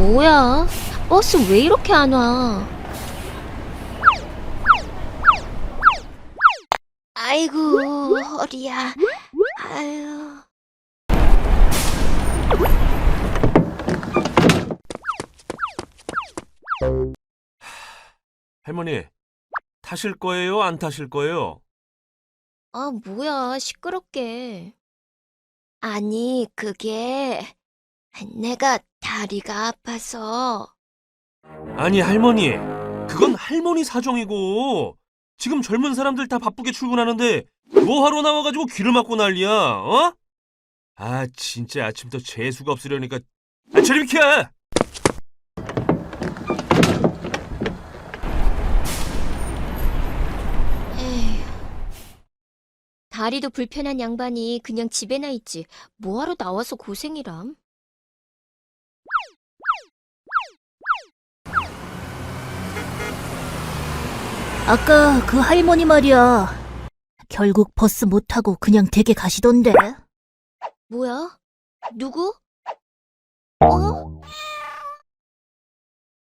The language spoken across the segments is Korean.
뭐야? 버스 왜 이렇게 안 와? 아이고, 허리야. 아유. 할머니, 타실 거예요? 안 타실 거예요? 아, 뭐야, 시끄럽게. 아니, 그게 내가 다리가 아파서. 아니, 할머니. 그건 할머니 사정이고. 지금 젊은 사람들 다 바쁘게 출근하는데 뭐 하러 나와가지고 귀를 막고 난리야, 어? 아, 진짜 아침부터 재수가 없으려니까. 아, 저리 비켜! 에휴. 다리도 불편한 양반이 그냥 집에나 있지. 뭐하러 나와서 고생이람? 아까 그 할머니 말이야. 결국 버스 못 타고 그냥 댁에 가시던데. 뭐야? 누구? 어?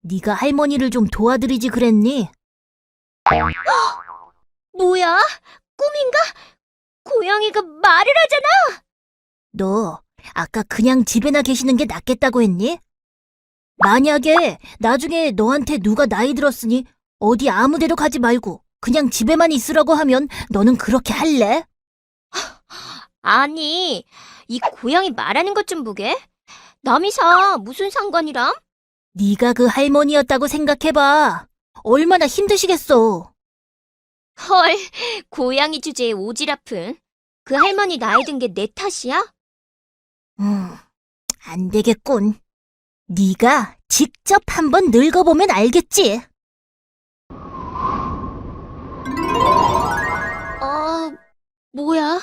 네가 할머니를 좀 도와드리지 그랬니? 뭐야? 꿈인가? 고양이가 말을 하잖아! 너 아까 그냥 집에나 계시는 게 낫겠다고 했니? 만약에 나중에 너한테 누가 나이 들었으니 어디 아무 데도 가지 말고 그냥 집에만 있으라고 하면 너는 그렇게 할래? 아니, 이 고양이 말하는 것 좀 보게. 남이사 무슨 상관이람? 네가 그 할머니였다고 생각해봐. 얼마나 힘드시겠어. 헐, 고양이 주제에 오지랖은. 그 할머니 나이 든 게 내 탓이야? 안 되겠군. 네가 직접 한번 늙어보면 알겠지. 뭐야?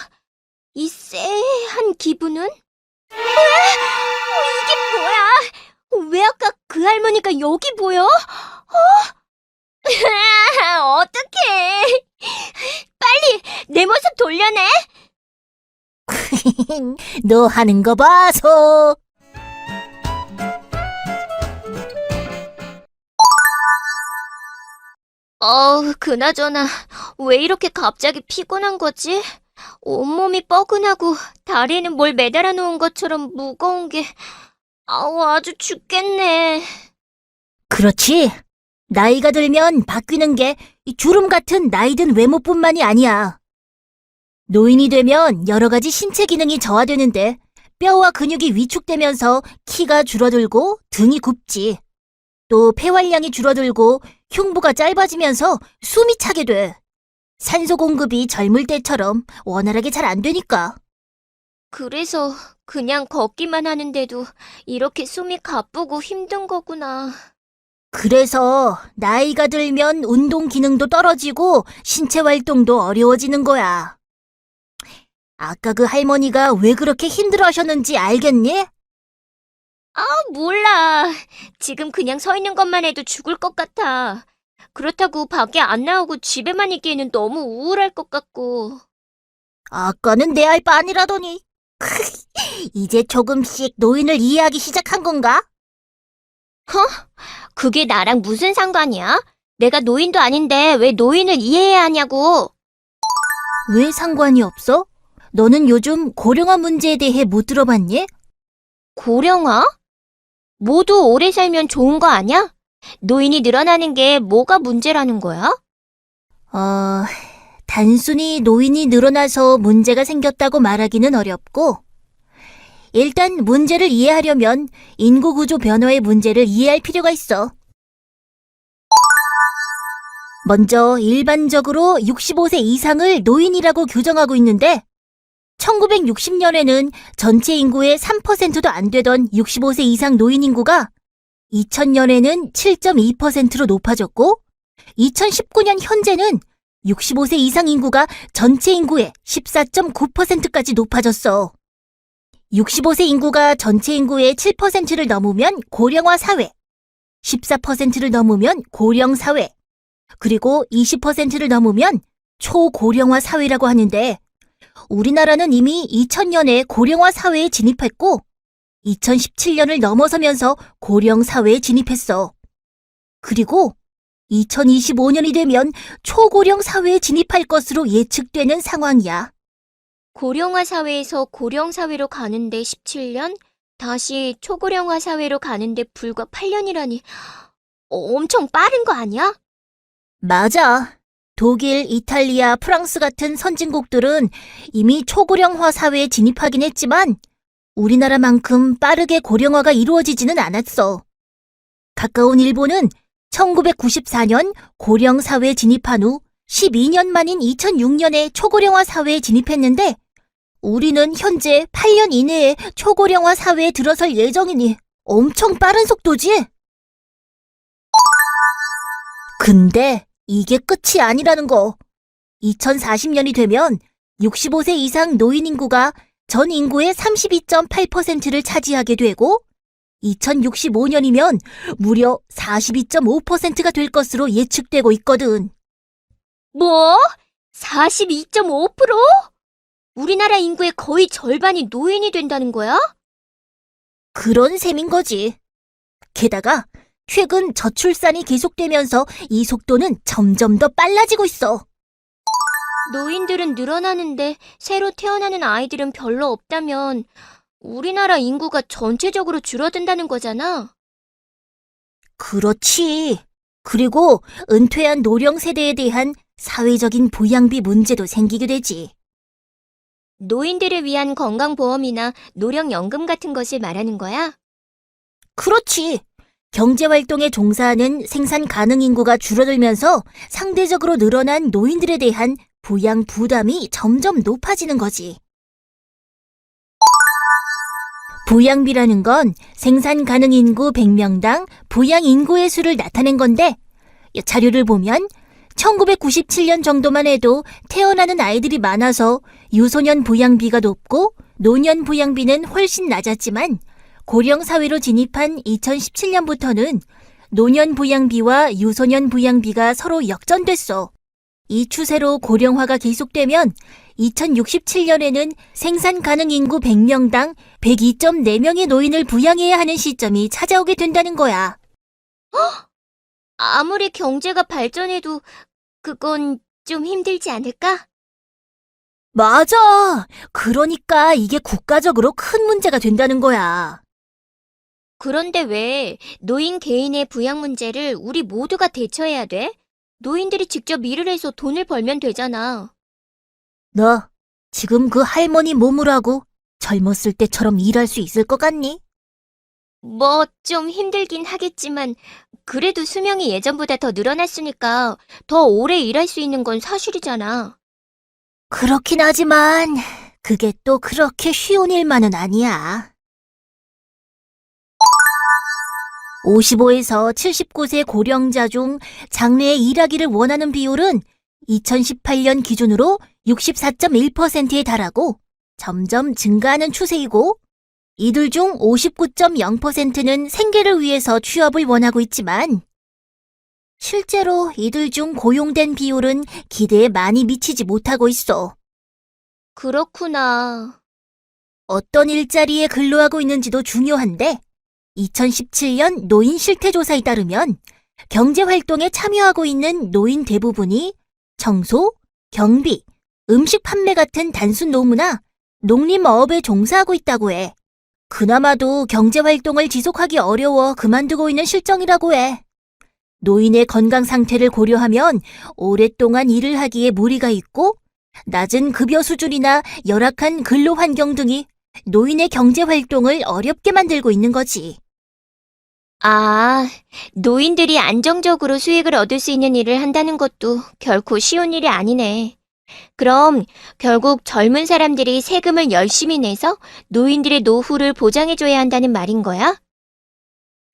이 쎄한 기분은? 이게 뭐야? 왜 아까 그 할머니가 여기 보여? 어떡해. 빨리 내 모습 돌려내. 너 하는 거 봐서. 그나저나 왜 이렇게 갑자기 피곤한 거지? 온몸이 뻐근하고 다리에는 뭘 매달아 놓은 것처럼 무거운 게 아주 죽겠네. 그렇지. 나이가 들면 바뀌는 게 이 주름 같은 나이든 외모뿐만이 아니야. 노인이 되면 여러 가지 신체 기능이 저하되는데 뼈와 근육이 위축되면서 키가 줄어들고 등이 굽지. 또 폐활량이 줄어들고 흉부가 짧아지면서 숨이 차게 돼. 산소 공급이 젊을 때처럼 원활하게 잘 안 되니까. 그래서 그냥 걷기만 하는데도 이렇게 숨이 가쁘고 힘든 거구나. 그래서 나이가 들면 운동 기능도 떨어지고 신체 활동도 어려워지는 거야. 아까 그 할머니가 왜 그렇게 힘들어 하셨는지 알겠니? 몰라. 지금 그냥 서 있는 것만 해도 죽을 것 같아. 그렇다고 밖에 안 나오고 집에만 있기에는 너무 우울할 것 같고. 아까는 내 알 바 아니라더니. 이제 조금씩 노인을 이해하기 시작한 건가? 그게 나랑 무슨 상관이야? 내가 노인도 아닌데 왜 노인을 이해해야 하냐고. 왜 상관이 없어? 너는 요즘 고령화 문제에 대해 못 들어봤니? 고령화? 모두 오래 살면 좋은 거 아냐? 노인이 늘어나는 게 뭐가 문제라는 거야? 단순히 노인이 늘어나서 문제가 생겼다고 말하기는 어렵고, 일단 문제를 이해하려면 인구 구조 변화의 문제를 이해할 필요가 있어. 먼저 일반적으로 65세 이상을 노인이라고 규정하고 있는데 1960년에는 전체 인구의 3%도 안 되던 65세 이상 노인 인구가 2000년에는 7.2%로 높아졌고 2019년 현재는 65세 이상 인구가 전체 인구의 14.9%까지 높아졌어. 65세 인구가 전체 인구의 7%를 넘으면 고령화 사회, 14%를 넘으면 고령 사회, 그리고 20%를 넘으면 초고령화 사회라고 하는데 우리나라는 이미 2000년에 고령화 사회에 진입했고 2017년을 넘어서면서 고령 사회에 진입했어. 그리고 2025년이 되면 초고령 사회에 진입할 것으로 예측되는 상황이야. 고령화 사회에서 고령 사회로 가는데 17년, 다시 초고령화 사회로 가는데 불과 8년이라니 엄청 빠른 거 아니야? 맞아. 독일, 이탈리아, 프랑스 같은 선진국들은 이미 초고령화 사회에 진입하긴 했지만 우리나라만큼 빠르게 고령화가 이루어지지는 않았어. 가까운 일본은 1994년 고령 사회에 진입한 후 12년 만인 2006년에 초고령화 사회에 진입했는데 우리는 현재 8년 이내에 초고령화 사회에 들어설 예정이니 엄청 빠른 속도지? 근데 이게 끝이 아니라는 거. 2040년이 되면 65세 이상 노인 인구가 전 인구의 32.8%를 차지하게 되고 2065년이면 무려 42.5%가 될 것으로 예측되고 있거든. 뭐? 42.5%? 우리나라 인구의 거의 절반이 노인이 된다는 거야? 그런 셈인 거지. 게다가 최근 저출산이 계속되면서 이 속도는 점점 더 빨라지고 있어. 노인들은 늘어나는데 새로 태어나는 아이들은 별로 없다면 우리나라 인구가 전체적으로 줄어든다는 거잖아. 그렇지. 그리고 은퇴한 노령 세대에 대한 사회적인 부양비 문제도 생기게 되지. 노인들을 위한 건강보험이나 노령연금 같은 것을 말하는 거야? 그렇지. 경제활동에 종사하는 생산 가능 인구가 줄어들면서 상대적으로 늘어난 노인들에 대한 부양 부담이 점점 높아지는 거지. 부양비라는 건 생산 가능 인구 100명당 부양 인구의 수를 나타낸 건데 자료를 보면 1997년 정도만 해도 태어나는 아이들이 많아서 유소년 부양비가 높고 노년 부양비는 훨씬 낮았지만 고령 사회로 진입한 2017년부터는 노년 부양비와 유소년 부양비가 서로 역전됐어. 이 추세로 고령화가 계속되면 2067년에는 생산 가능 인구 100명당 102.4명의 노인을 부양해야 하는 시점이 찾아오게 된다는 거야. 아무리 경제가 발전해도 그건 좀 힘들지 않을까? 맞아. 그러니까 이게 국가적으로 큰 문제가 된다는 거야. 그런데 왜 노인 개인의 부양 문제를 우리 모두가 대처해야 돼? 노인들이 직접 일을 해서 돈을 벌면 되잖아. 너 지금 그 할머니 몸을 하고 젊었을 때처럼 일할 수 있을 것 같니? 뭐 좀 힘들긴 하겠지만 그래도 수명이 예전보다 더 늘어났으니까 더 오래 일할 수 있는 건 사실이잖아. 그렇긴 하지만 그게 또 그렇게 쉬운 일만은 아니야. 55에서 79세 고령자 중 장래에 일하기를 원하는 비율은 2018년 기준으로 64.1%에 달하고 점점 증가하는 추세이고 이들 중 59.0%는 생계를 위해서 취업을 원하고 있지만 실제로 이들 중 고용된 비율은 기대에 많이 미치지 못하고 있어. 그렇구나. 어떤 일자리에 근로하고 있는지도 중요한데 2017년 노인 실태조사에 따르면 경제활동에 참여하고 있는 노인 대부분이 청소, 경비, 음식 판매 같은 단순 노무나 농림어업에 종사하고 있다고 해. 그나마도 경제활동을 지속하기 어려워 그만두고 있는 실정이라고 해. 노인의 건강 상태를 고려하면 오랫동안 일을 하기에 무리가 있고 낮은 급여 수준이나 열악한 근로 환경 등이 노인의 경제활동을 어렵게 만들고 있는 거지. 아, 노인들이 안정적으로 수익을 얻을 수 있는 일을 한다는 것도 결코 쉬운 일이 아니네. 그럼 결국 젊은 사람들이 세금을 열심히 내서 노인들의 노후를 보장해줘야 한다는 말인 거야?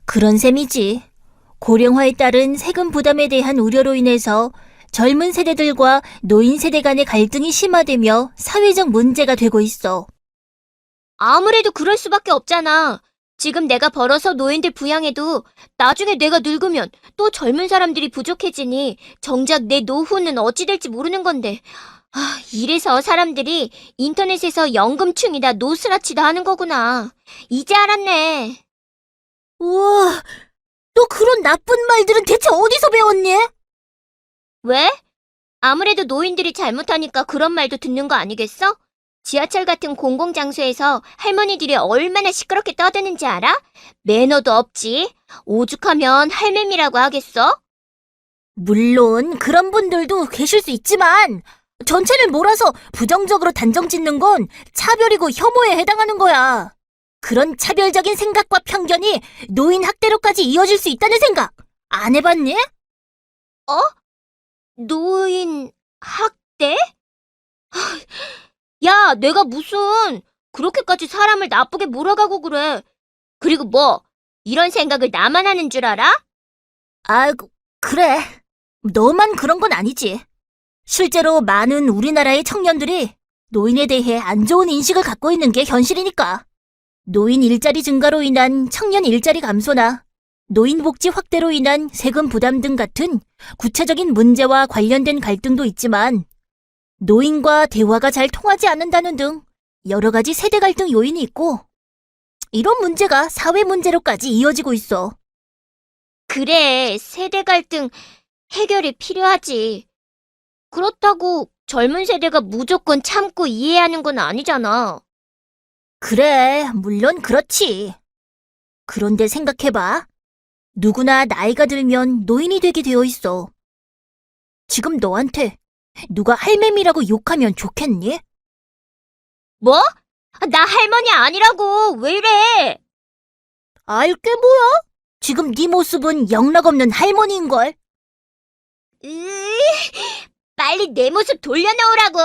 그런 셈이지. 고령화에 따른 세금 부담에 대한 우려로 인해서 젊은 세대들과 노인 세대 간의 갈등이 심화되며 사회적 문제가 되고 있어. 아무래도 그럴 수밖에 없잖아. 지금 내가 벌어서 노인들 부양해도 나중에 내가 늙으면 또 젊은 사람들이 부족해지니 정작 내 노후는 어찌 될지 모르는 건데 이래서 사람들이 인터넷에서 연금충이다 노스라치다 하는 거구나. 이제 알았네. 우와, 너 그런 나쁜 말들은 대체 어디서 배웠니? 왜? 아무래도 노인들이 잘못하니까 그런 말도 듣는 거 아니겠어? 지하철 같은 공공장소에서 할머니들이 얼마나 시끄럽게 떠드는지 알아? 매너도 없지. 오죽하면 할매미라고 하겠어? 물론 그런 분들도 계실 수 있지만 전체를 몰아서 부정적으로 단정 짓는 건 차별이고 혐오에 해당하는 거야. 그런 차별적인 생각과 편견이 노인 학대로까지 이어질 수 있다는 생각 안 해봤니? 노인 학대? 야, 내가 무슨 그렇게까지 사람을 나쁘게 몰아가고 그래. 그리고 뭐 이런 생각을 나만 하는 줄 알아? 아이고, 그래. 너만 그런 건 아니지. 실제로 많은 우리나라의 청년들이 노인에 대해 안 좋은 인식을 갖고 있는 게 현실이니까. 노인 일자리 증가로 인한 청년 일자리 감소나 노인 복지 확대로 인한 세금 부담 등 같은 구체적인 문제와 관련된 갈등도 있지만 노인과 대화가 잘 통하지 않는다는 등 여러 가지 세대 갈등 요인이 있고 이런 문제가 사회 문제로까지 이어지고 있어. 그래, 세대 갈등 해결이 필요하지. 그렇다고 젊은 세대가 무조건 참고 이해하는 건 아니잖아. 그래, 물론 그렇지. 그런데 생각해봐. 누구나 나이가 들면 노인이 되게 되어 있어. 지금 너한테 누가 할매미라고 욕하면 좋겠니? 뭐? 나 할머니 아니라고. 왜 이래? 알게 뭐야? 지금 네 모습은 영락없는 할머니인걸. 빨리 내 모습 돌려놓으라고.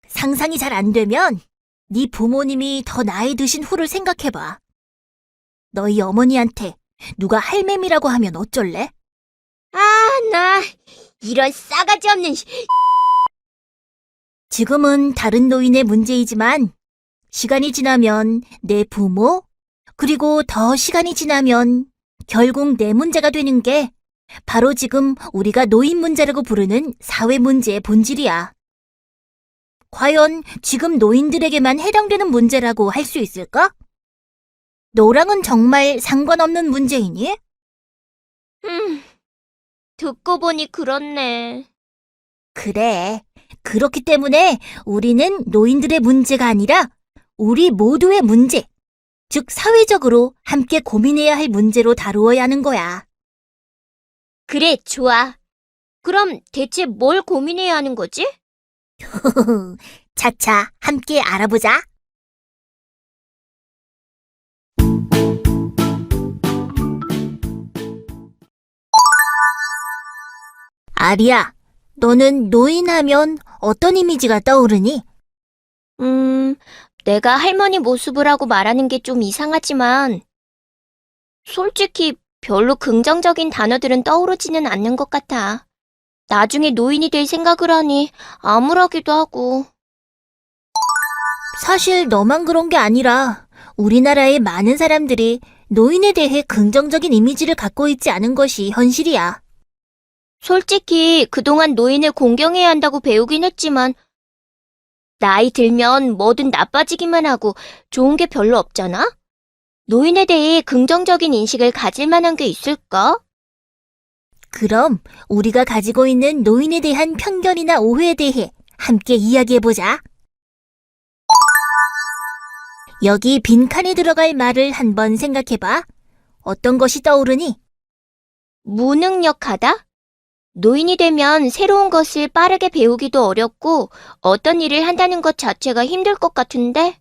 상상이 잘 안 되면 네 부모님이 더 나이 드신 후를 생각해봐. 너희 어머니한테 누가 할매미라고 하면 어쩔래? 나 이런 싸가지 없는 지금은 다른 노인의 문제이지만 시간이 지나면 내 부모, 그리고 더 시간이 지나면 결국 내 문제가 되는 게 바로 지금 우리가 노인 문제라고 부르는 사회 문제의 본질이야. 과연 지금 노인들에게만 해당되는 문제라고 할 수 있을까? 너랑은 정말 상관없는 문제이니? 듣고 보니 그렇네. 그래. 그렇기 때문에 우리는 노인들의 문제가 아니라 우리 모두의 문제, 즉 사회적으로 함께 고민해야 할 문제로 다루어야 하는 거야. 그래, 좋아. 그럼 대체 뭘 고민해야 하는 거지? 차차 함께 알아보자. 아리야, 너는 노인하면 어떤 이미지가 떠오르니? 내가 할머니 모습을 하고 말하는 게 좀 이상하지만, 솔직히 별로 긍정적인 단어들은 떠오르지는 않는 것 같아. 나중에 노인이 될 생각을 하니 암울하기도 하고. 사실 너만 그런 게 아니라 우리나라의 많은 사람들이 노인에 대해 긍정적인 이미지를 갖고 있지 않은 것이 현실이야. 솔직히 그동안 노인을 공경해야 한다고 배우긴 했지만, 나이 들면 뭐든 나빠지기만 하고 좋은 게 별로 없잖아? 노인에 대해 긍정적인 인식을 가질 만한 게 있을까? 그럼 우리가 가지고 있는 노인에 대한 편견이나 오해에 대해 함께 이야기해보자. 여기 빈칸에 들어갈 말을 한번 생각해봐. 어떤 것이 떠오르니? 무능력하다? 노인이 되면 새로운 것을 빠르게 배우기도 어렵고 어떤 일을 한다는 것 자체가 힘들 것 같은데?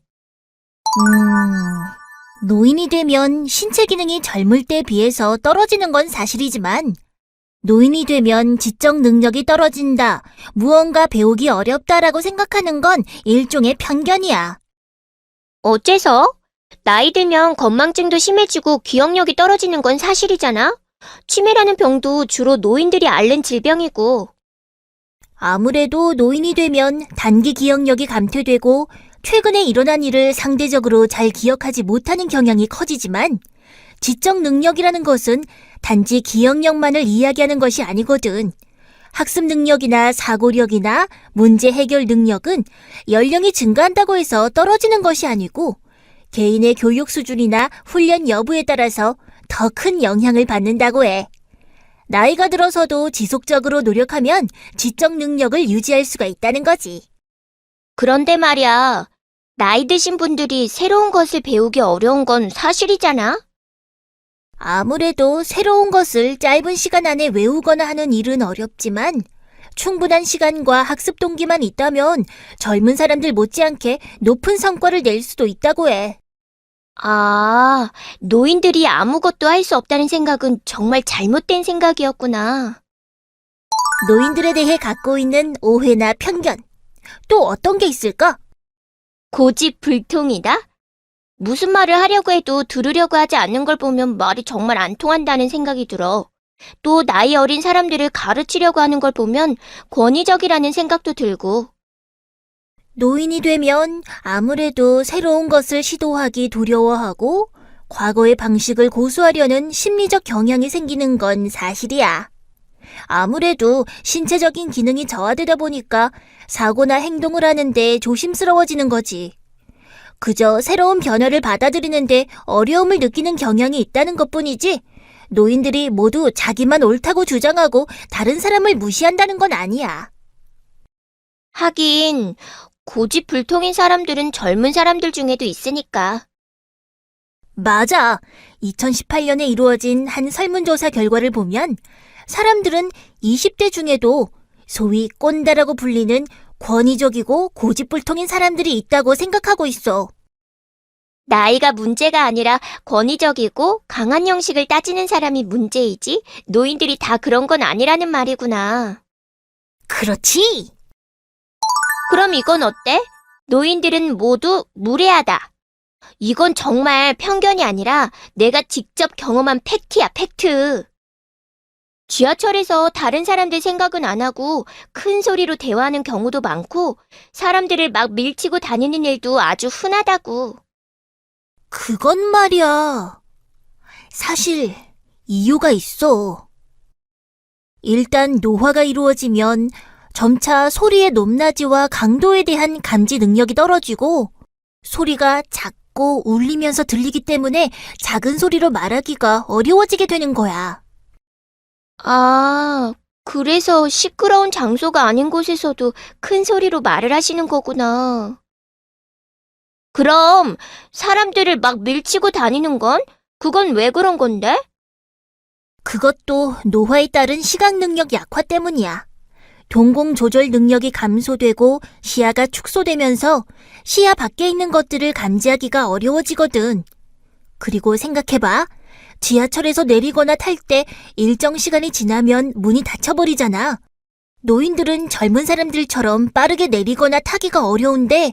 노인이 되면 신체 기능이 젊을 때에 비해서 떨어지는 건 사실이지만 노인이 되면 지적 능력이 떨어진다, 무언가 배우기 어렵다라고 생각하는 건 일종의 편견이야. 어째서? 나이 들면 건망증도 심해지고 기억력이 떨어지는 건 사실이잖아? 치매라는 병도 주로 노인들이 앓는 질병이고. 아무래도 노인이 되면 단기 기억력이 감퇴되고 최근에 일어난 일을 상대적으로 잘 기억하지 못하는 경향이 커지지만 지적 능력이라는 것은 단지 기억력만을 이야기하는 것이 아니거든. 학습 능력이나 사고력이나 문제 해결 능력은 연령이 증가한다고 해서 떨어지는 것이 아니고 개인의 교육 수준이나 훈련 여부에 따라서 더 큰 영향을 받는다고 해. 나이가 들어서도 지속적으로 노력하면 지적 능력을 유지할 수가 있다는 거지. 그런데 말이야, 나이 드신 분들이 새로운 것을 배우기 어려운 건 사실이잖아? 아무래도 새로운 것을 짧은 시간 안에 외우거나 하는 일은 어렵지만 충분한 시간과 학습 동기만 있다면 젊은 사람들 못지않게 높은 성과를 낼 수도 있다고 해. 아, 노인들이 아무것도 할 수 없다는 생각은 정말 잘못된 생각이었구나. 노인들에 대해 갖고 있는 오해나 편견, 또 어떤 게 있을까? 고집불통이다? 무슨 말을 하려고 해도 들으려고 하지 않는 걸 보면 말이 정말 안 통한다는 생각이 들어. 또 나이 어린 사람들을 가르치려고 하는 걸 보면 권위적이라는 생각도 들고. 노인이 되면 아무래도 새로운 것을 시도하기 두려워하고 과거의 방식을 고수하려는 심리적 경향이 생기는 건 사실이야. 아무래도 신체적인 기능이 저하되다 보니까 사고나 행동을 하는데 조심스러워지는 거지. 그저 새로운 변화를 받아들이는데 어려움을 느끼는 경향이 있다는 것뿐이지 노인들이 모두 자기만 옳다고 주장하고 다른 사람을 무시한다는 건 아니야. 하긴 고집불통인 사람들은 젊은 사람들 중에도 있으니까. 맞아. 2018년에 이루어진 한 설문조사 결과를 보면 사람들은 20대 중에도 소위 꼰대라고 불리는 권위적이고 고집불통인 사람들이 있다고 생각하고 있어. 나이가 문제가 아니라 권위적이고 강한 형식을 따지는 사람이 문제이지 노인들이 다 그런 건 아니라는 말이구나. 그렇지? 그럼 이건 어때? 노인들은 모두 무례하다. 이건 정말 편견이 아니라 내가 직접 경험한 팩트야, 팩트. 지하철에서 다른 사람들 생각은 안 하고 큰 소리로 대화하는 경우도 많고 사람들을 막 밀치고 다니는 일도 아주 흔하다고. 그건 말이야. 사실 이유가 있어. 일단 노화가 이루어지면 점차 소리의 높낮이와 강도에 대한 감지 능력이 떨어지고 소리가 작고 울리면서 들리기 때문에 작은 소리로 말하기가 어려워지게 되는 거야. 아, 그래서 시끄러운 장소가 아닌 곳에서도 큰 소리로 말을 하시는 거구나. 그럼 사람들을 막 밀치고 다니는 건? 그건 왜 그런 건데? 그것도 노화에 따른 시각 능력 약화 때문이야. 동공 조절 능력이 감소되고 시야가 축소되면서 시야 밖에 있는 것들을 감지하기가 어려워지거든. 그리고 생각해봐. 지하철에서 내리거나 탈 때 일정 시간이 지나면 문이 닫혀버리잖아. 노인들은 젊은 사람들처럼 빠르게 내리거나 타기가 어려운데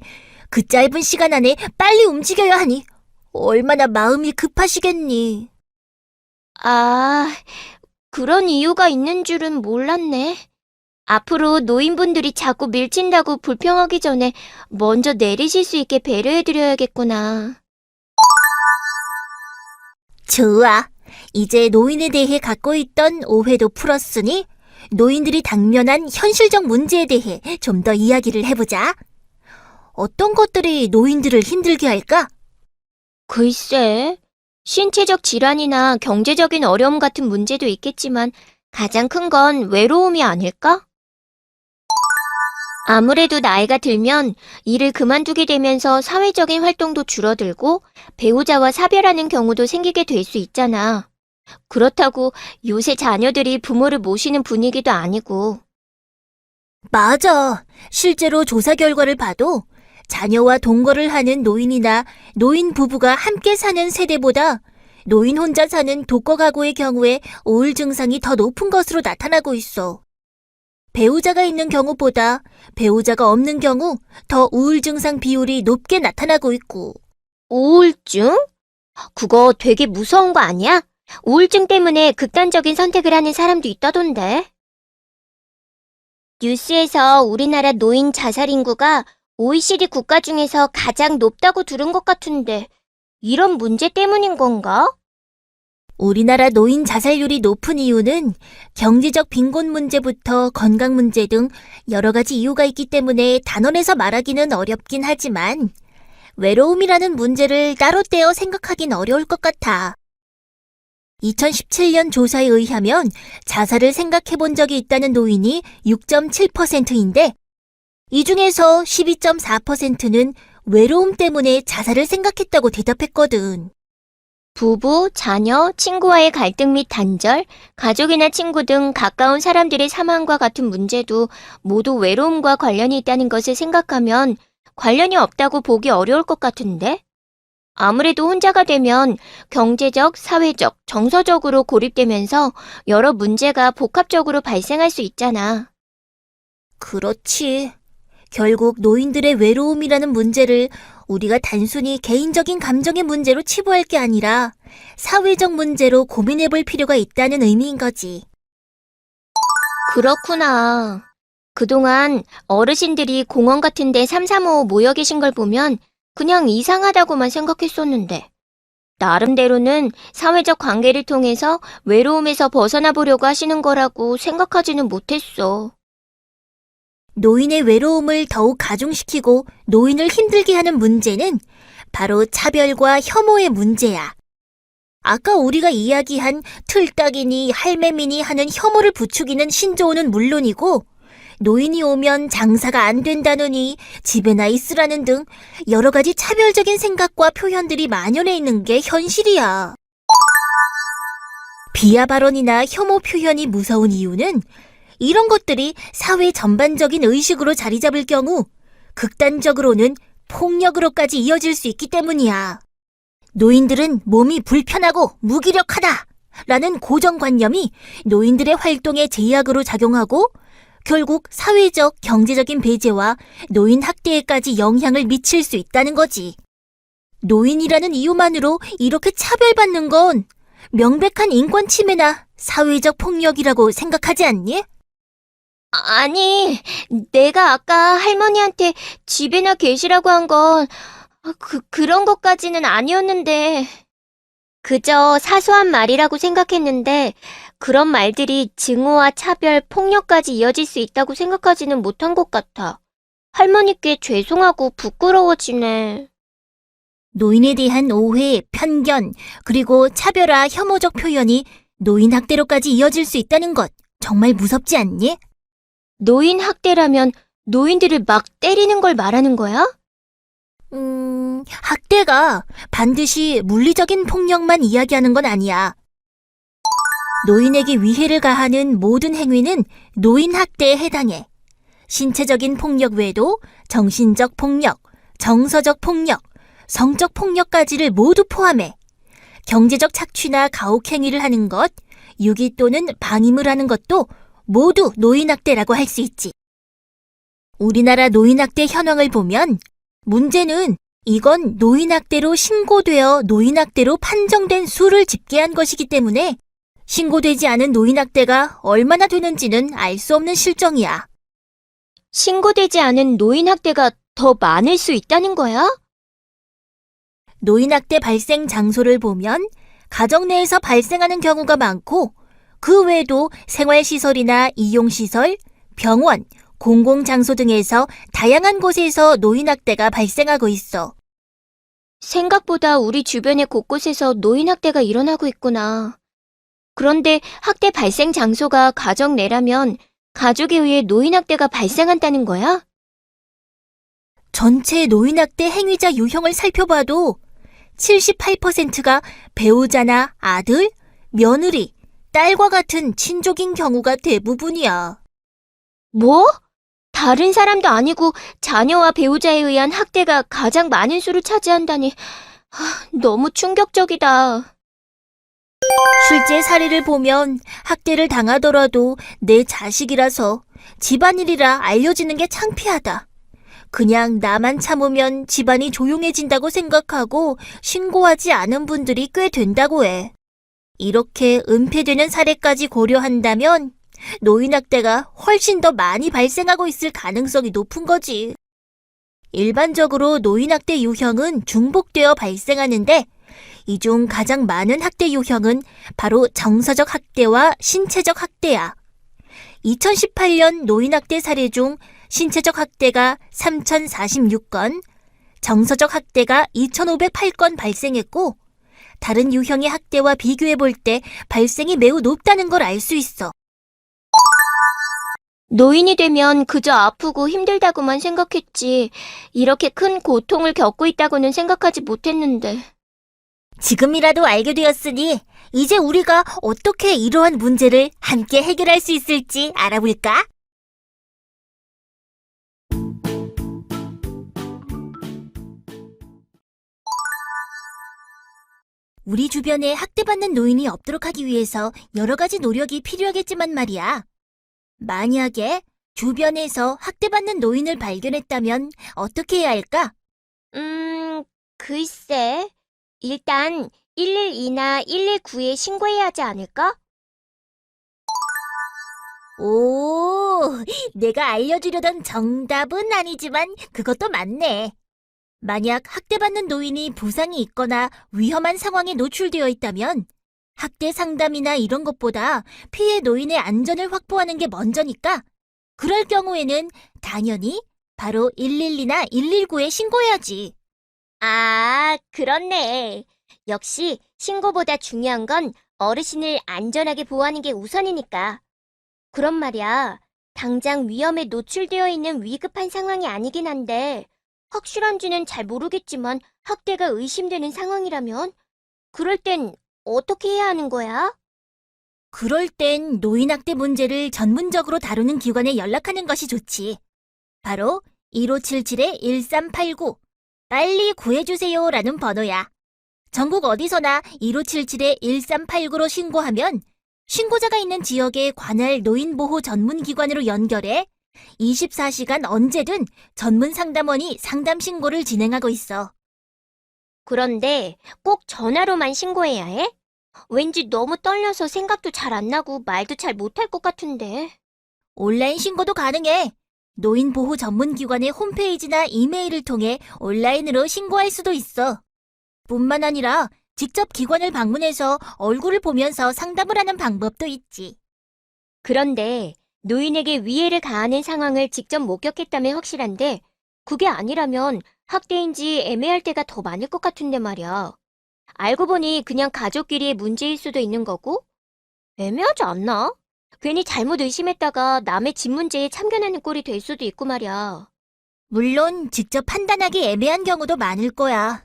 그 짧은 시간 안에 빨리 움직여야 하니 얼마나 마음이 급하시겠니. 아, 그런 이유가 있는 줄은 몰랐네. 앞으로 노인분들이 자꾸 밀친다고 불평하기 전에 먼저 내리실 수 있게 배려해드려야겠구나. 좋아. 이제 노인에 대해 갖고 있던 오해도 풀었으니 노인들이 당면한 현실적 문제에 대해 좀 더 이야기를 해보자. 어떤 것들이 노인들을 힘들게 할까? 글쎄, 신체적 질환이나 경제적인 어려움 같은 문제도 있겠지만 가장 큰 건 외로움이 아닐까? 아무래도 나이가 들면 일을 그만두게 되면서 사회적인 활동도 줄어들고 배우자와 사별하는 경우도 생기게 될 수 있잖아. 그렇다고 요새 자녀들이 부모를 모시는 분위기도 아니고. 맞아. 실제로 조사 결과를 봐도 자녀와 동거를 하는 노인이나 노인 부부가 함께 사는 세대보다 노인 혼자 사는 독거 가구의 경우에 우울 증상이 더 높은 것으로 나타나고 있어. 배우자가 있는 경우보다 배우자가 없는 경우 더 우울 증상 비율이 높게 나타나고 있고. 우울증? 그거 되게 무서운 거 아니야? 우울증 때문에 극단적인 선택을 하는 사람도 있다던데. 뉴스에서 우리나라 노인 자살 인구가 OECD 국가 중에서 가장 높다고 들은 것 같은데, 이런 문제 때문인 건가? 우리나라 노인 자살률이 높은 이유는 경제적 빈곤 문제부터 건강 문제 등 여러 가지 이유가 있기 때문에 단언해서 말하기는 어렵긴 하지만 외로움이라는 문제를 따로 떼어 생각하긴 어려울 것 같아. 2017년 조사에 의하면 자살을 생각해 본 적이 있다는 노인이 6.7%인데 이 중에서 12.4%는 외로움 때문에 자살을 생각했다고 대답했거든. 부부, 자녀, 친구와의 갈등 및 단절, 가족이나 친구 등 가까운 사람들의 사망과 같은 문제도 모두 외로움과 관련이 있다는 것을 생각하면 관련이 없다고 보기 어려울 것 같은데? 아무래도 혼자가 되면 경제적, 사회적, 정서적으로 고립되면서 여러 문제가 복합적으로 발생할 수 있잖아. 그렇지. 결국 노인들의 외로움이라는 문제를 우리가 단순히 개인적인 감정의 문제로 치부할 게 아니라 사회적 문제로 고민해 볼 필요가 있다는 의미인 거지. 그렇구나. 그동안 어르신들이 공원 같은 데 삼삼오오 모여 계신 걸 보면 그냥 이상하다고만 생각했었는데, 나름대로는 사회적 관계를 통해서 외로움에서 벗어나 보려고 하시는 거라고 생각하지는 못했어. 노인의 외로움을 더욱 가중시키고 노인을 힘들게 하는 문제는 바로 차별과 혐오의 문제야. 아까 우리가 이야기한 틀딱이니 할매미니 하는 혐오를 부추기는 신조어는 물론이고 노인이 오면 장사가 안 된다느니 집에나 있으라는 등 여러 가지 차별적인 생각과 표현들이 만연해 있는 게 현실이야. 비하 발언이나 혐오 표현이 무서운 이유는 이런 것들이 사회 전반적인 의식으로 자리 잡을 경우 극단적으로는 폭력으로까지 이어질 수 있기 때문이야. 노인들은 몸이 불편하고 무기력하다 라는 고정관념이 노인들의 활동에 제약으로 작용하고 결국 사회적, 경제적인 배제와 노인 학대에까지 영향을 미칠 수 있다는 거지. 노인이라는 이유만으로 이렇게 차별받는 건 명백한 인권 침해나 사회적 폭력이라고 생각하지 않니? 아니, 내가 아까 할머니한테 집에나 계시라고 한 건 그런 것까지는 아니었는데, 그저 사소한 말이라고 생각했는데 그런 말들이 증오와 차별, 폭력까지 이어질 수 있다고 생각하지는 못한 것 같아. 할머니께 죄송하고 부끄러워지네. 노인에 대한 오해, 편견, 그리고 차별화, 혐오적 표현이 노인 학대로까지 이어질 수 있다는 것 정말 무섭지 않니? 노인 학대라면 노인들을 막 때리는 걸 말하는 거야? 학대가 반드시 물리적인 폭력만 이야기하는 건 아니야. 노인에게 위해를 가하는 모든 행위는 노인 학대에 해당해. 신체적인 폭력 외에도 정신적 폭력, 정서적 폭력, 성적 폭력까지를 모두 포함해. 경제적 착취나 가혹행위를 하는 것, 유기 또는 방임을 하는 것도 모두 노인학대라고 할 수 있지. 우리나라 노인학대 현황을 보면 문제는 이건 노인학대로 신고되어 노인학대로 판정된 수를 집계한 것이기 때문에 신고되지 않은 노인학대가 얼마나 되는지는 알 수 없는 실정이야. 신고되지 않은 노인 학대가 더 많을 수 있다는 거야? 노인학대 발생 장소를 보면 가정 내에서 발생하는 경우가 많고 그 외에도 생활시설이나 이용시설, 병원, 공공장소 등에서 다양한 곳에서 노인학대가 발생하고 있어. 생각보다 우리 주변의 곳곳에서 노인 학대가 일어나고 있구나. 그런데 학대 발생 장소가 가정 내라면 가족에 의해 노인 학대가 발생한다는 거야? 전체 노인학대 행위자 유형을 살펴봐도 78%가 배우자나 아들, 며느리, 딸과 같은 친족인 경우가 대부분이야. 뭐? 다른 사람도 아니고 자녀와 배우자에 의한 학대가 가장 많은 수를 차지한다니 너무 충격적이다. 실제 사례를 보면 학대를 당하더라도 내 자식이라서 집안일이라 알려지는 게 창피하다. 그냥 나만 참으면 집안이 조용해진다고 생각하고 신고하지 않은 분들이 꽤 된다고 해. 이렇게 은폐되는 사례까지 고려한다면 노인학대가 훨씬 더 많이 발생하고 있을 가능성이 높은 거지. 일반적으로 노인학대 유형은 중복되어 발생하는데 이 중 가장 많은 학대 유형은 바로 정서적 학대와 신체적 학대야. 2018년 노인학대 사례 중 신체적 학대가 3,046건, 정서적 학대가 2,508건 발생했고, 다른 유형의 학대와 비교해 볼 때 발생이 매우 높다는 걸 알 수 있어. 노인이 되면 그저 아프고 힘들다고만 생각했지, 이렇게 큰 고통을 겪고 있다고는 생각하지 못했는데. 지금이라도 알게 되었으니 이제 우리가 어떻게 이러한 문제를 함께 해결할 수 있을지 알아볼까? 우리 주변에 학대받는 노인이 없도록 하기 위해서 여러 가지 노력이 필요하겠지만 말이야. 만약에 주변에서 학대받는 노인을 발견했다면 어떻게 해야 할까? 글쎄. 일단 112나 119에 신고해야 하지 않을까? 오, 내가 알려주려던 정답은 아니지만 그것도 맞네. 만약 학대받는 노인이 부상이 있거나 위험한 상황에 노출되어 있다면 학대 상담이나 이런 것보다 피해 노인의 안전을 확보하는 게 먼저니까 그럴 경우에는 당연히 바로 112나 119에 신고해야지. 아, 그렇네. 역시 신고보다 중요한 건 어르신을 안전하게 보호하는 게 우선이니까. 그런 말이야. 당장 위험에 노출되어 있는 위급한 상황이 아니긴 한데 확실한지는 잘 모르겠지만 학대가 의심되는 상황이라면 그럴 땐 어떻게 해야 하는 거야? 그럴 땐 노인학대 문제를 전문적으로 다루는 기관에 연락하는 것이 좋지. 바로 1577-1389 빨리 구해주세요라는 번호야. 전국 어디서나 1577-1389로 신고하면 신고자가 있는 지역의 관할 노인보호 전문기관으로 연결해 24시간 언제든 전문 상담원이 상담 신고를 진행하고 있어. 그런데 꼭 전화로만 신고해야 해? 왠지 너무 떨려서 생각도 잘 안 나고 말도 잘 못할 것 같은데. 온라인 신고도 가능해. 노인보호 전문기관의 홈페이지나 이메일을 통해 온라인으로 신고할 수도 있어. 뿐만 아니라 직접 기관을 방문해서 얼굴을 보면서 상담을 하는 방법도 있지. 그런데 노인에게 위해를 가하는 상황을 직접 목격했다면 확실한데 그게 아니라면 학대인지 애매할 때가 더 많을 것 같은데 말이야. 알고 보니 그냥 가족끼리의 문제일 수도 있는 거고 애매하지 않나? 괜히 잘못 의심했다가 남의 집 문제에 참견하는 꼴이 될 수도 있고 말이야. 물론 직접 판단하기 애매한 경우도 많을 거야.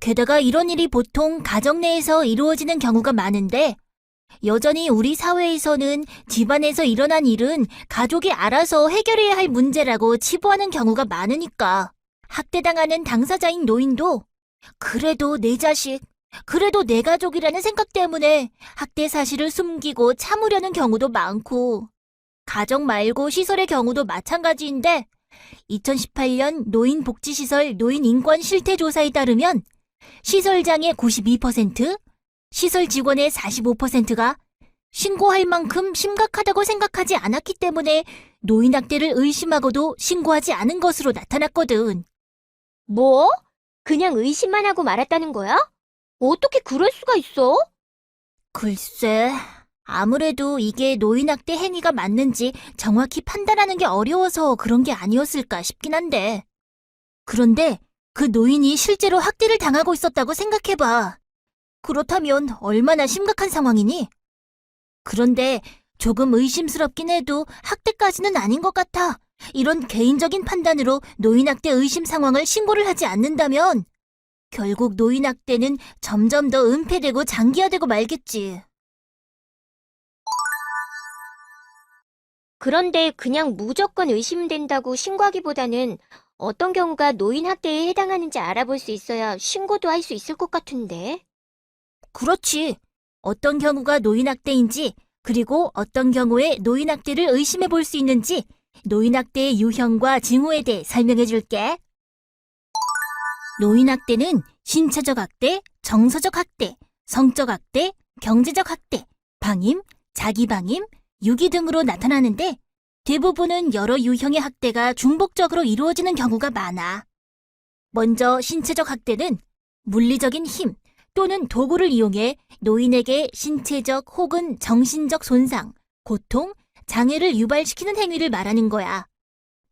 게다가 이런 일이 보통 가정 내에서 이루어지는 경우가 많은데 여전히 우리 사회에서는 집안에서 일어난 일은 가족이 알아서 해결해야 할 문제라고 치부하는 경우가 많으니까 학대당하는 당사자인 노인도 그래도 내 자식, 그래도 내 가족이라는 생각 때문에 학대 사실을 숨기고 참으려는 경우도 많고 가정 말고 시설의 경우도 마찬가지인데 2018년 노인복지시설 노인인권실태조사에 따르면 시설장의 92%, 시설 직원의 45%가 신고할 만큼 심각하다고 생각하지 않았기 때문에 노인학대를 의심하고도 신고하지 않은 것으로 나타났거든. 뭐? 그냥 의심만 하고 말았다는 거야? 어떻게 그럴 수가 있어? 글쎄, 아무래도 이게 노인학대 행위가 맞는지 정확히 판단하는 게 어려워서 그런 게 아니었을까 싶긴 한데. 그런데 그 노인이 실제로 학대를 당하고 있었다고 생각해봐. 그렇다면 얼마나 심각한 상황이니? 그런데 조금 의심스럽긴 해도 학대까지는 아닌 것 같아. 이런 개인적인 판단으로 노인학대 의심 상황을 신고를 하지 않는다면 결국 노인학대는 점점 더 은폐되고 장기화되고 말겠지. 그런데 그냥 무조건 의심된다고 신고하기보다는 어떤 경우가 노인 학대에 해당하는지 알아볼 수 있어야 신고도 할 수 있을 것 같은데. 그렇지. 어떤 경우가 노인학대인지, 그리고 어떤 경우에 노인학대를 의심해 볼 수 있는지 노인학대의 유형과 징후에 대해 설명해 줄게. 노인학대는 신체적 학대, 정서적 학대, 성적 학대, 경제적 학대, 방임, 자기방임, 유기 등으로 나타나는데 대부분은 여러 유형의 학대가 중복적으로 이루어지는 경우가 많아. 먼저 신체적 학대는 물리적인 힘 또는 도구를 이용해 노인에게 신체적 혹은 정신적 손상, 고통, 장애를 유발시키는 행위를 말하는 거야.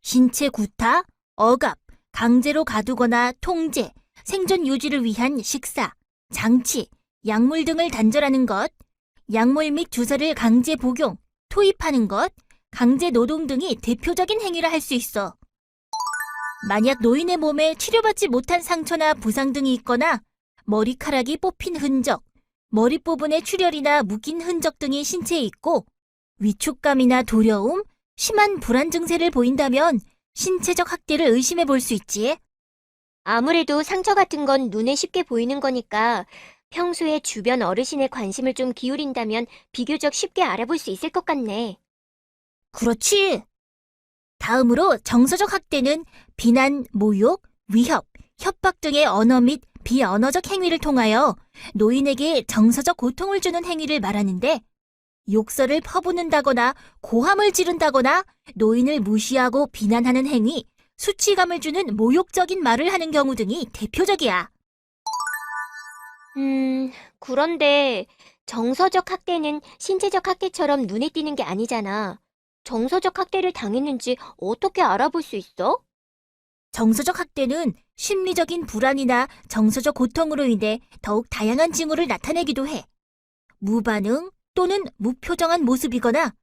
신체 구타, 억압, 강제로 가두거나 통제, 생존 유지를 위한 식사, 장치, 약물 등을 단절하는 것, 약물 및 주사를 강제 복용, 투입하는 것, 강제 노동 등이 대표적인 행위라 할 수 있어. 만약 노인의 몸에 치료받지 못한 상처나 부상 등이 있거나 머리카락이 뽑힌 흔적, 머리 부분에 출혈이나 묶인 흔적 등이 신체에 있고 위축감이나 두려움, 심한 불안 증세를 보인다면 신체적 학대를 의심해 볼 수 있지. 아무래도 상처 같은 건 눈에 쉽게 보이는 거니까 평소에 주변 어르신의 관심을 좀 기울인다면 비교적 쉽게 알아볼 수 있을 것 같네. 그렇지. 다음으로 정서적 학대는 비난, 모욕, 위협, 협박 등의 언어 및 비언어적 행위를 통하여 노인에게 정서적 고통을 주는 행위를 말하는데 욕설을 퍼붓는다거나 고함을 지른다거나 노인을 무시하고 비난하는 행위, 수치감을 주는 모욕적인 말을 하는 경우 등이 대표적이야. 그런데 정서적 학대는 신체적 학대처럼 눈에 띄는 게 아니잖아. 정서적 학대를 당했는지 어떻게 알아볼 수 있어? 정서적 학대는 심리적인 불안이나 정서적 고통으로 인해 더욱 다양한 징후를 나타내기도 해. 무반응 또는 무표정한 모습이거나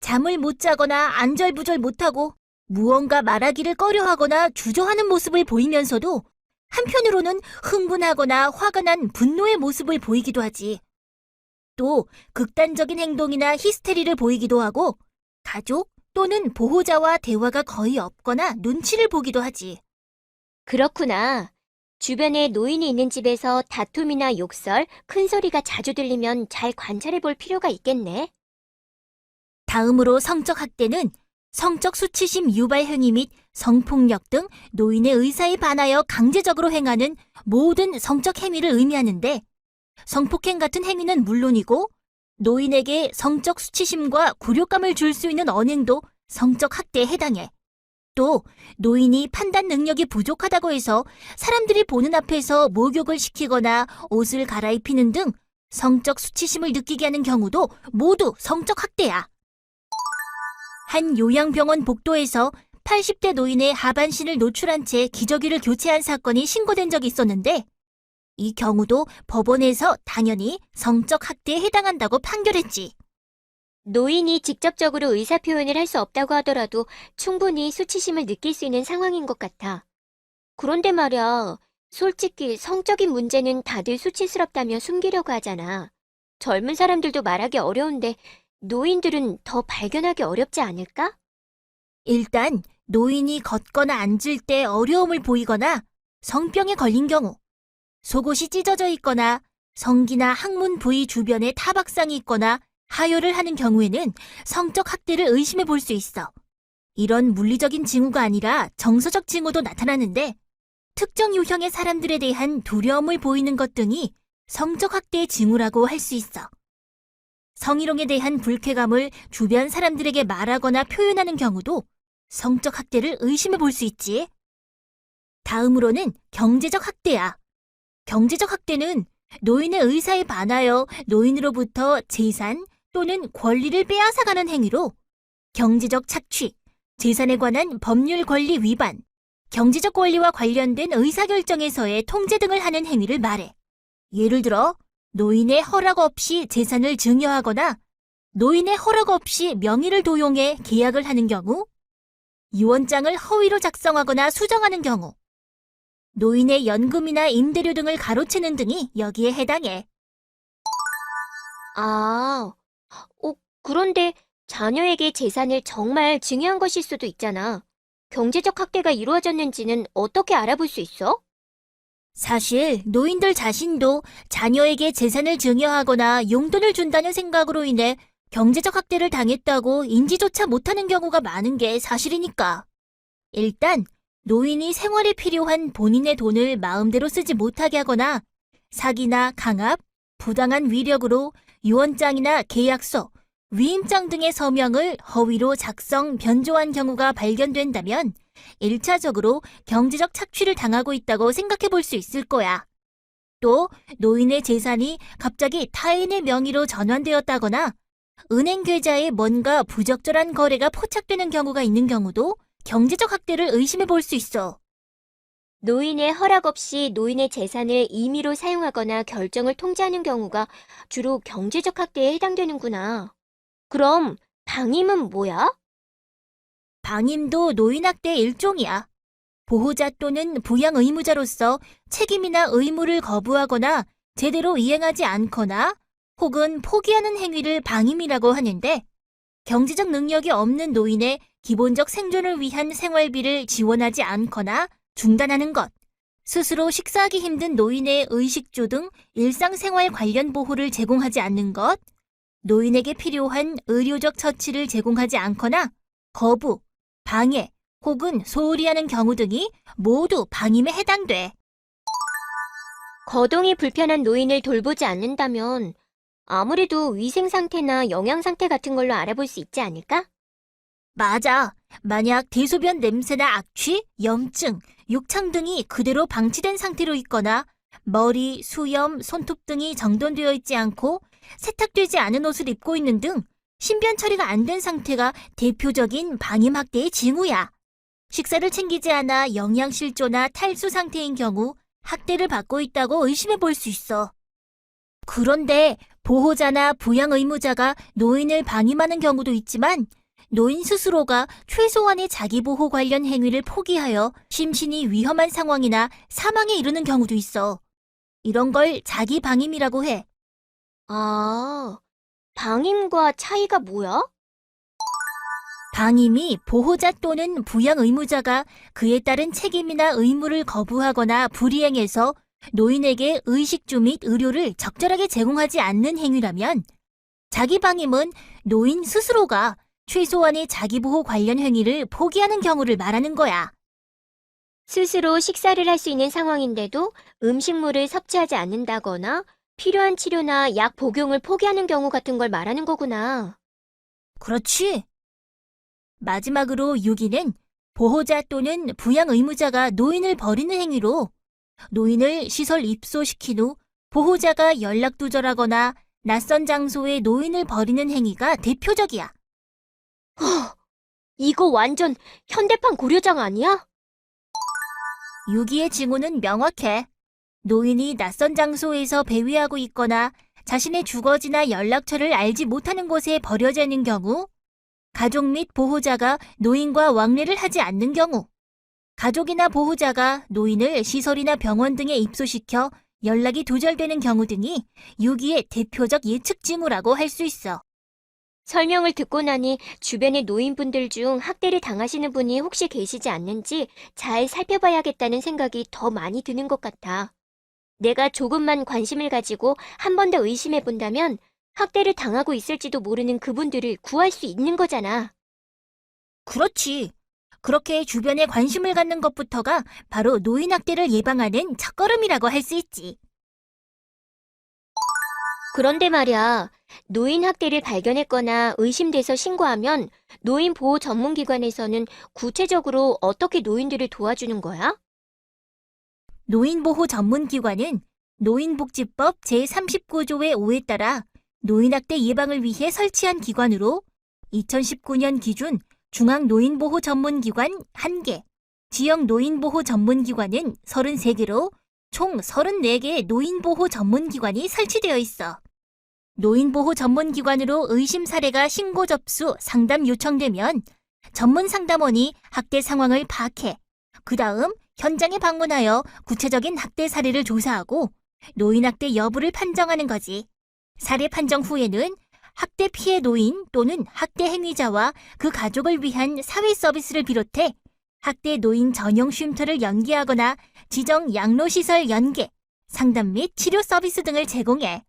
잠을 못 자거나 안절부절 못하고 무언가 말하기를 꺼려하거나 주저하는 모습을 보이면서도 한편으로는 흥분하거나 화가 난 분노의 모습을 보이기도 하지. 또 극단적인 행동이나 히스테리를 보이기도 하고 가족 또는 보호자와 대화가 거의 없거나 눈치를 보기도 하지. 그렇구나. 주변에 노인이 있는 집에서 다툼이나 욕설, 큰 소리가 자주 들리면 잘 관찰해 볼 필요가 있겠네. 다음으로 성적 학대는 성적 수치심 유발 행위 및 성폭력 등 노인의 의사에 반하여 강제적으로 행하는 모든 성적 행위를 의미하는데 성폭행 같은 행위는 물론이고 노인에게 성적 수치심과 굴욕감을 줄 수 있는 언행도 성적 학대에 해당해. 또 노인이 판단 능력이 부족하다고 해서 사람들이 보는 앞에서 목욕을 시키거나 옷을 갈아입히는 등 성적 수치심을 느끼게 하는 경우도 모두 성적 학대야. 한 요양병원 복도에서 80대 노인의 하반신을 노출한 채 기저귀를 교체한 사건이 신고된 적이 있었는데 이 경우도 법원에서 당연히 성적 학대에 해당한다고 판결했지. 노인이 직접적으로 의사표현을 할 수 없다고 하더라도 충분히 수치심을 느낄 수 있는 상황인 것 같아. 그런데 말이야, 솔직히 성적인 문제는 다들 수치스럽다며 숨기려고 하잖아. 젊은 사람들도 말하기 어려운데 노인들은 더 발견하기 어렵지 않을까? 일단 노인이 걷거나 앉을 때 어려움을 보이거나 성병에 걸린 경우, 속옷이 찢어져 있거나 성기나 항문 부위 주변에 타박상이 있거나 하혈을 하는 경우에는 성적 학대를 의심해 볼 수 있어. 이런 물리적인 징후가 아니라 정서적 징후도 나타나는데 특정 유형의 사람들에 대한 두려움을 보이는 것 등이 성적 학대의 징후라고 할 수 있어. 성희롱에 대한 불쾌감을 주변 사람들에게 말하거나 표현하는 경우도 성적 학대를 의심해 볼 수 있지. 다음으로는 경제적 학대야. 경제적 학대는 노인의 의사에 반하여 노인으로부터 재산 또는 권리를 빼앗아가는 행위로 경제적 착취, 재산에 관한 법률 권리 위반, 경제적 권리와 관련된 의사결정에서의 통제 등을 하는 행위를 말해. 예를 들어 노인의 허락 없이 재산을 증여하거나 노인의 허락 없이 명의를 도용해 계약을 하는 경우, 유언장을 허위로 작성하거나 수정하는 경우, 노인의 연금이나 임대료 등을 가로채는 등이 여기에 해당해. 그런데 자녀에게 재산을 정말 증여한 것일 수도 있잖아. 경제적 학대가 이루어졌는지는 어떻게 알아볼 수 있어? 사실 노인들 자신도 자녀에게 재산을 증여하거나 용돈을 준다는 생각으로 인해 경제적 학대를 당했다고 인지조차 못하는 경우가 많은 게 사실이니까. 일단 노인이 생활에 필요한 본인의 돈을 마음대로 쓰지 못하게 하거나 사기나 강압, 부당한 위력으로 유언장이나 계약서, 위임장 등의 서명을 허위로 작성, 변조한 경우가 발견된다면 1차적으로 경제적 착취를 당하고 있다고 생각해 볼 수 있을 거야. 또 노인의 재산이 갑자기 타인의 명의로 전환되었다거나 은행 계좌에 뭔가 부적절한 거래가 포착되는 경우가 있는 경우도 경제적 학대를 의심해 볼 수 있어. 노인의 허락 없이 노인의 재산을 임의로 사용하거나 결정을 통제하는 경우가 주로 경제적 학대에 해당되는구나. 그럼 방임은 뭐야? 방임도 노인학대의 일종이야. 보호자 또는 부양 의무자로서 책임이나 의무를 거부하거나 제대로 이행하지 않거나 혹은 포기하는 행위를 방임이라고 하는데, 경제적 능력이 없는 노인의 기본적 생존을 위한 생활비를 지원하지 않거나 중단하는 것, 스스로 식사하기 힘든 노인의 의식주 등 일상생활 관련 보호를 제공하지 않는 것, 노인에게 필요한 의료적 처치를 제공하지 않거나 거부, 방해 혹은 소홀히 하는 경우 등이 모두 방임에 해당돼. 거동이 불편한 노인을 돌보지 않는다면 아무래도 위생 상태나 영양 상태 같은 걸로 알아볼 수 있지 않을까? 맞아. 만약 대소변 냄새나 악취, 염증, 욕창 등이 그대로 방치된 상태로 있거나 머리, 수염, 손톱 등이 정돈되어 있지 않고 세탁되지 않은 옷을 입고 있는 등 신변 처리가 안 된 상태가 대표적인 방임 학대의 징후야. 식사를 챙기지 않아 영양실조나 탈수 상태인 경우 학대를 받고 있다고 의심해 볼 수 있어. 그런데 보호자나 부양 의무자가 노인을 방임하는 경우도 있지만, 노인 스스로가 최소한의 자기보호 관련 행위를 포기하여 심신이 위험한 상황이나 사망에 이르는 경우도 있어. 이런 걸 자기 방임이라고 해. 아, 방임과 차이가 뭐야? 방임이 보호자 또는 부양 의무자가 그에 따른 책임이나 의무를 거부하거나 불이행해서 노인에게 의식주 및 의료를 적절하게 제공하지 않는 행위라면, 자기 방임은 노인 스스로가 최소한의 자기보호 관련 행위를 포기하는 경우를 말하는 거야. 스스로 식사를 할 수 있는 상황인데도 음식물을 섭취하지 않는다거나 필요한 치료나 약 복용을 포기하는 경우 같은 걸 말하는 거구나. 그렇지. 마지막으로 6위는 보호자 또는 부양 의무자가 노인을 버리는 행위로, 노인을 시설 입소시킨 후 보호자가 연락두절하거나 낯선 장소에 노인을 버리는 행위가 대표적이야. 이거 완전 현대판 고려장 아니야? 6위의 징후는 명확해. 노인이 낯선 장소에서 배회하고 있거나 자신의 주거지나 연락처를 알지 못하는 곳에 버려져 있는 경우, 가족 및 보호자가 노인과 왕래를 하지 않는 경우, 가족이나 보호자가 노인을 시설이나 병원 등에 입소시켜 연락이 두절되는 경우 등이 6위의 대표적 예측 징후라고 할 수 있어. 설명을 듣고 나니 주변의 노인분들 중 학대를 당하시는 분이 혹시 계시지 않는지 잘 살펴봐야겠다는 생각이 더 많이 드는 것 같아. 내가 조금만 관심을 가지고 한 번 더 의심해 본다면 학대를 당하고 있을지도 모르는 그분들을 구할 수 있는 거잖아. 그렇지. 그렇게 주변에 관심을 갖는 것부터가 바로 노인 학대를 예방하는 첫걸음이라고 할 수 있지. 그런데 말이야, 노인 학대를 발견했거나 의심돼서 신고하면 노인 보호 전문기관에서는 구체적으로 어떻게 노인들을 도와주는 거야? 노인보호 전문기관은 노인복지법 제39조의 5에 따라 노인학대 예방을 위해 설치한 기관으로 2019년 기준 중앙노인보호 전문기관 1개, 지역 노인보호 전문기관은 33개로 총 34개의 노인보호 전문기관이 설치되어 있어. 노인보호 전문기관으로 의심 사례가 신고 접수, 상담 요청되면 전문 상담원이 학대 상황을 파악해 그 다음 현장에 방문하여 구체적인 학대 사례를 조사하고 노인학대 여부를 판정하는 거지. 사례 판정 후에는 학대 피해 노인 또는 학대 행위자와 그 가족을 위한 사회 서비스를 비롯해 학대 노인 전용 쉼터를 연계하거나 지정 양로시설 연계, 상담 및 치료 서비스 등을 제공해.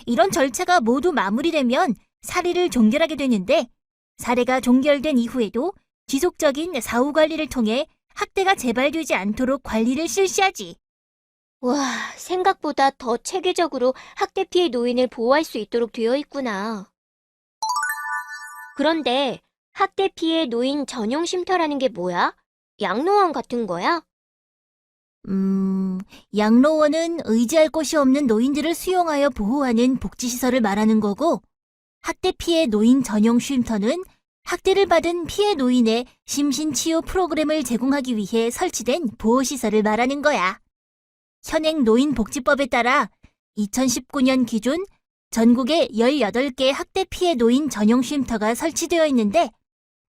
이런 절차가 모두 마무리되면 사례를 종결하게 되는데, 사례가 종결된 이후에도 지속적인 사후 관리를 통해 학대가 재발되지 않도록 관리를 실시하지. 와, 생각보다 더 체계적으로 학대 피해 노인을 보호할 수 있도록 되어 있구나. 그런데 학대 피해 노인 전용 쉼터라는 게 뭐야? 양로원 같은 거야? 양로원은 의지할 곳이 없는 노인들을 수용하여 보호하는 복지시설을 말하는 거고, 학대 피해 노인 전용 쉼터는 학대를 받은 피해 노인의 심신치유 프로그램을 제공하기 위해 설치된 보호시설을 말하는 거야. 현행 노인복지법에 따라 2019년 기준 전국에 18개 학대 피해 노인 전용 쉼터가 설치되어 있는데,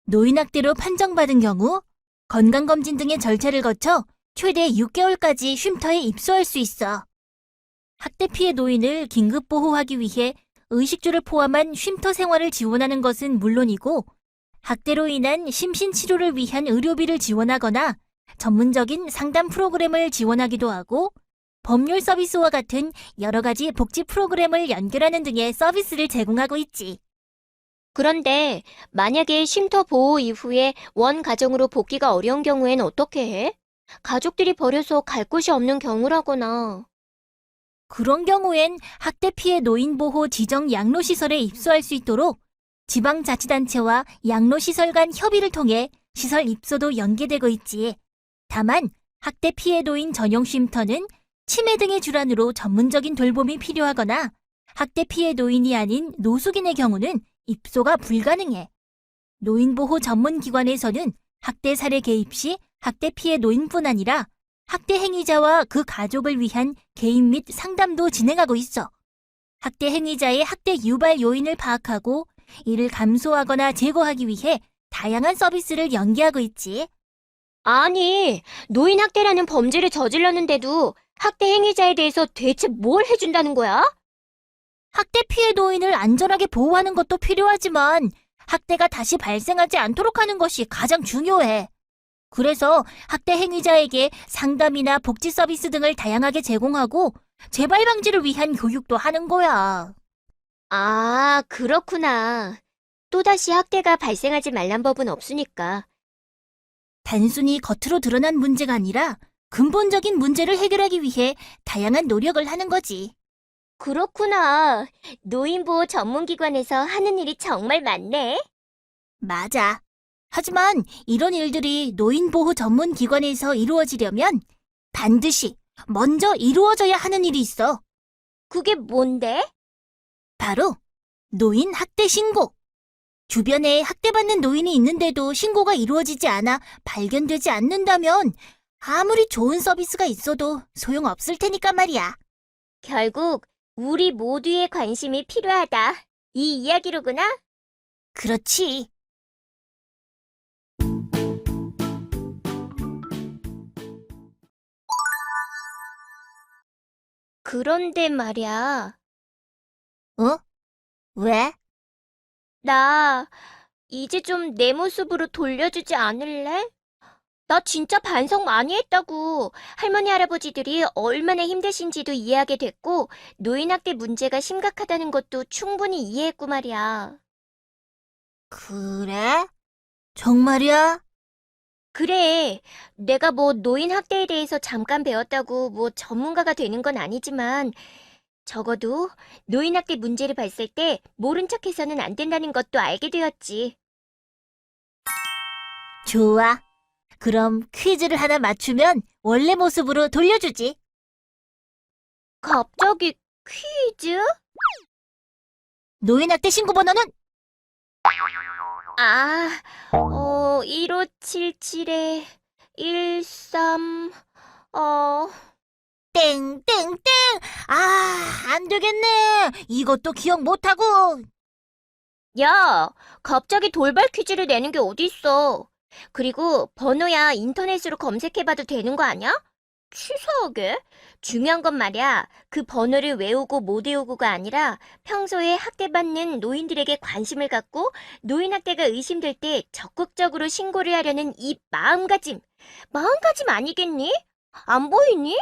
노인학대로 판정받은 경우 건강검진 등의 절차를 거쳐 최대 6개월까지 쉼터에 입소할 수 있어. 학대 피해 노인을 긴급 보호하기 위해 의식주를 포함한 쉼터 생활을 지원하는 것은 물론이고, 학대로 인한 심신치료를 위한 의료비를 지원하거나 전문적인 상담 프로그램을 지원하기도 하고, 법률 서비스와 같은 여러 가지 복지 프로그램을 연결하는 등의 서비스를 제공하고 있지. 그런데 만약에 쉼터 보호 이후에 원 가정으로 복귀가 어려운 경우엔 어떻게 해? 가족들이 버려서 갈 곳이 없는 경우라거나. 그런 경우엔 학대 피해 노인 보호 지정 양로시설에 입소할 수 있도록 지방자치단체와 양로시설 간 협의를 통해 시설 입소도 연계되고 있지. 다만 학대 피해 노인 전용 쉼터는 치매 등의 질환으로 전문적인 돌봄이 필요하거나 학대 피해 노인이 아닌 노숙인의 경우는 입소가 불가능해. 노인보호 전문기관에서는 학대 사례 개입 시 학대 피해 노인뿐 아니라 학대 행위자와 그 가족을 위한 개인 및 상담도 진행하고 있어. 학대 행위자의 학대 유발 요인을 파악하고 이를 감소하거나 제거하기 위해 다양한 서비스를 연계하고 있지. 아니, 노인 학대라는 범죄를 저질렀는데도 학대 행위자에 대해서 대체 뭘 해준다는 거야? 학대 피해 노인을 안전하게 보호하는 것도 필요하지만 학대가 다시 발생하지 않도록 하는 것이 가장 중요해. 그래서 학대 행위자에게 상담이나 복지 서비스 등을 다양하게 제공하고 재발 방지를 위한 교육도 하는 거야. 아, 그렇구나. 또다시 학대가 발생하지 말란 법은 없으니까. 단순히 겉으로 드러난 문제가 아니라 근본적인 문제를 해결하기 위해 다양한 노력을 하는 거지. 그렇구나. 노인보호 전문기관에서 하는 일이 정말 많네. 맞아. 하지만 이런 일들이 노인보호 전문기관에서 이루어지려면 반드시 먼저 이루어져야 하는 일이 있어. 그게 뭔데? 바로 노인 학대 신고. 주변에 학대받는 노인이 있는데도 신고가 이루어지지 않아 발견되지 않는다면 아무리 좋은 서비스가 있어도 소용없을 테니까 말이야. 결국 우리 모두의 관심이 필요하다. 이 이야기로구나. 그렇지. 그런데 말이야. 어? 왜? 나 이제 좀 내 모습으로 돌려주지 않을래? 나 진짜 반성 많이 했다고. 할머니, 할아버지들이 얼마나 힘드신지도 이해하게 됐고, 노인학대 문제가 심각하다는 것도 충분히 이해했고 말이야. 그래? 정말이야? 그래, 내가 뭐 노인학대에 대해서 잠깐 배웠다고 뭐 전문가가 되는 건 아니지만, 적어도 노인학대 문제를 봤을 때 모른 척해서는 안 된다는 것도 알게 되었지. 좋아. 그럼 퀴즈를 하나 맞추면 원래 모습으로 돌려주지. 갑자기 퀴즈? 노인학대 신고 번호는? 1577에 13, 땡땡땡! 안 되겠네. 이것도 기억 못하고. 야, 갑자기 돌발 퀴즈를 내는 게 어딨어. 그리고 번호야 인터넷으로 검색해봐도 되는 거 아니야? 치사하게. 중요한 건 말이야. 그 번호를 외우고 못 외우고가 아니라 평소에 학대받는 노인들에게 관심을 갖고 노인학대가 의심될 때 적극적으로 신고를 하려는 이 마음가짐. 마음가짐 아니겠니? 안 보이니?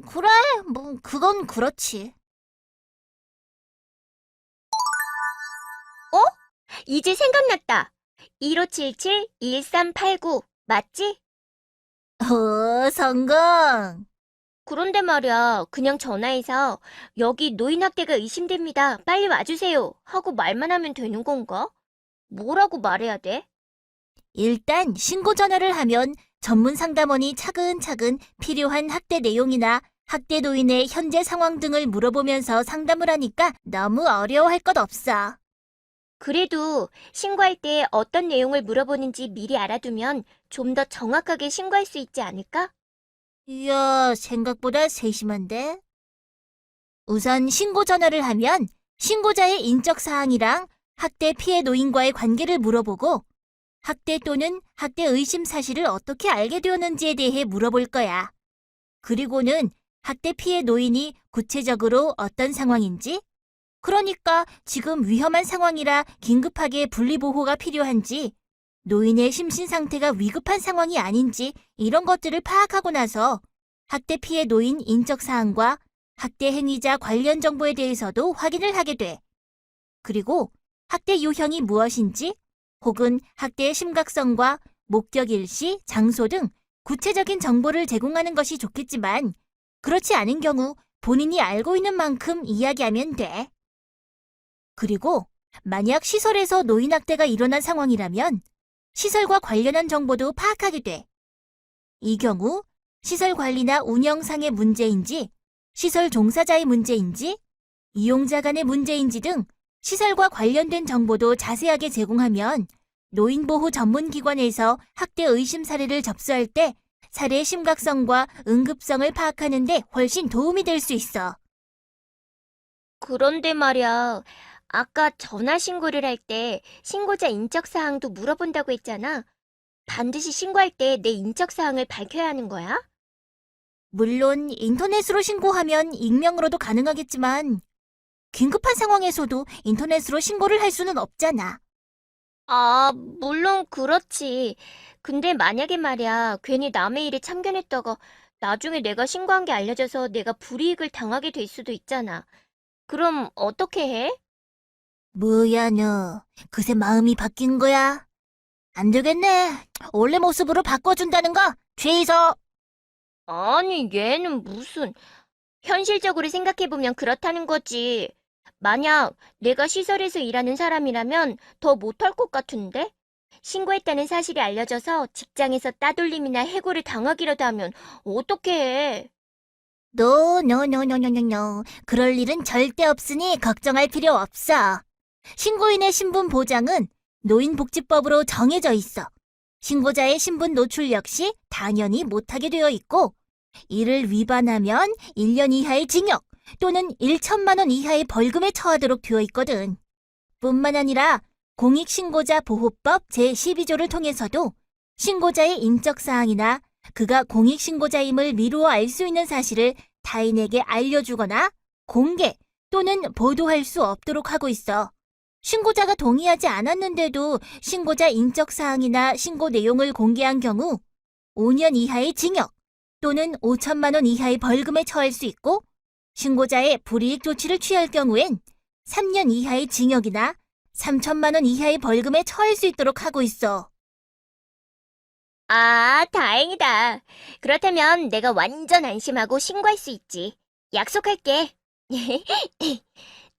그래. 뭐, 그건 그렇지. 이제 생각났다. 1577-1389 맞지? 성공. 그런데 말이야, 그냥 전화해서 여기 노인학대가 의심됩니다. 빨리 와주세요. 하고 말만 하면 되는 건가? 뭐라고 말해야 돼? 일단 신고 전화를 하면 전문 상담원이 차근차근 필요한 학대 내용이나 학대 노인의 현재 상황 등을 물어보면서 상담을 하니까 너무 어려워할 것 없어. 그래도 신고할 때 어떤 내용을 물어보는지 미리 알아두면 좀 더 정확하게 신고할 수 있지 않을까? 이야, 생각보다 세심한데? 우선 신고 전화를 하면 신고자의 인적 사항이랑 학대 피해 노인과의 관계를 물어보고 학대 또는 학대 의심 사실을 어떻게 알게 되었는지에 대해 물어볼 거야. 그리고는 학대 피해 노인이 구체적으로 어떤 상황인지, 그러니까 지금 위험한 상황이라 긴급하게 분리보호가 필요한지, 노인의 심신 상태가 위급한 상황이 아닌지 이런 것들을 파악하고 나서 학대 피해 노인 인적 사항과 학대 행위자 관련 정보에 대해서도 확인을 하게 돼. 그리고 학대 유형이 무엇인지 혹은 학대의 심각성과 목격 일시, 장소 등 구체적인 정보를 제공하는 것이 좋겠지만 그렇지 않은 경우 본인이 알고 있는 만큼 이야기하면 돼. 그리고 만약 시설에서 노인 학대가 일어난 상황이라면 시설과 관련한 정보도 파악하게 돼. 이 경우 시설 관리나 운영상의 문제인지, 시설 종사자의 문제인지, 이용자 간의 문제인지 등 시설과 관련된 정보도 자세하게 제공하면 노인보호 전문기관에서 학대 의심 사례를 접수할 때 사례의 심각성과 응급성을 파악하는 데 훨씬 도움이 될 수 있어. 그런데 말이야, 아까 전화 신고를 할 때 신고자 인적 사항도 물어본다고 했잖아. 반드시 신고할 때 내 인적 사항을 밝혀야 하는 거야? 물론 인터넷으로 신고하면 익명으로도 가능하겠지만 긴급한 상황에서도 인터넷으로 신고를 할 수는 없잖아. 아, 물론 그렇지. 근데 만약에 말이야, 괜히 남의 일에 참견했다가 나중에 내가 신고한 게 알려져서 내가 불이익을 당하게 될 수도 있잖아. 그럼 어떻게 해? 뭐야 너, 그새 마음이 바뀐 거야? 안 되겠네. 원래 모습으로 바꿔준다는 거 취소. 아니, 얘는 무슨, 현실적으로 생각해보면 그렇다는 거지. 만약 내가 시설에서 일하는 사람이라면 더 못할 것 같은데? 신고했다는 사실이 알려져서 직장에서 따돌림이나 해고를 당하기라도 하면 어떻게 해? 노. 그럴 일은 절대 없으니 걱정할 필요 없어. 신고인의 신분 보장은 노인복지법으로 정해져 있어. 신고자의 신분 노출 역시 당연히 못하게 되어 있고, 이를 위반하면 1년 이하의 징역 또는 1천만 원 이하의 벌금에 처하도록 되어 있거든. 뿐만 아니라 공익신고자 보호법 제12조를 통해서도 신고자의 인적사항이나 그가 공익신고자임을 미루어 알 수 있는 사실을 타인에게 알려주거나 공개 또는 보도할 수 없도록 하고 있어. 신고자가 동의하지 않았는데도 신고자 인적사항이나 신고 내용을 공개한 경우 5년 이하의 징역 또는 5천만 원 이하의 벌금에 처할 수 있고, 신고자의 불이익 조치를 취할 경우엔 3년 이하의 징역이나 3천만 원 이하의 벌금에 처할 수 있도록 하고 있어. 아, 다행이다. 그렇다면 내가 완전 안심하고 신고할 수 있지. 약속할게.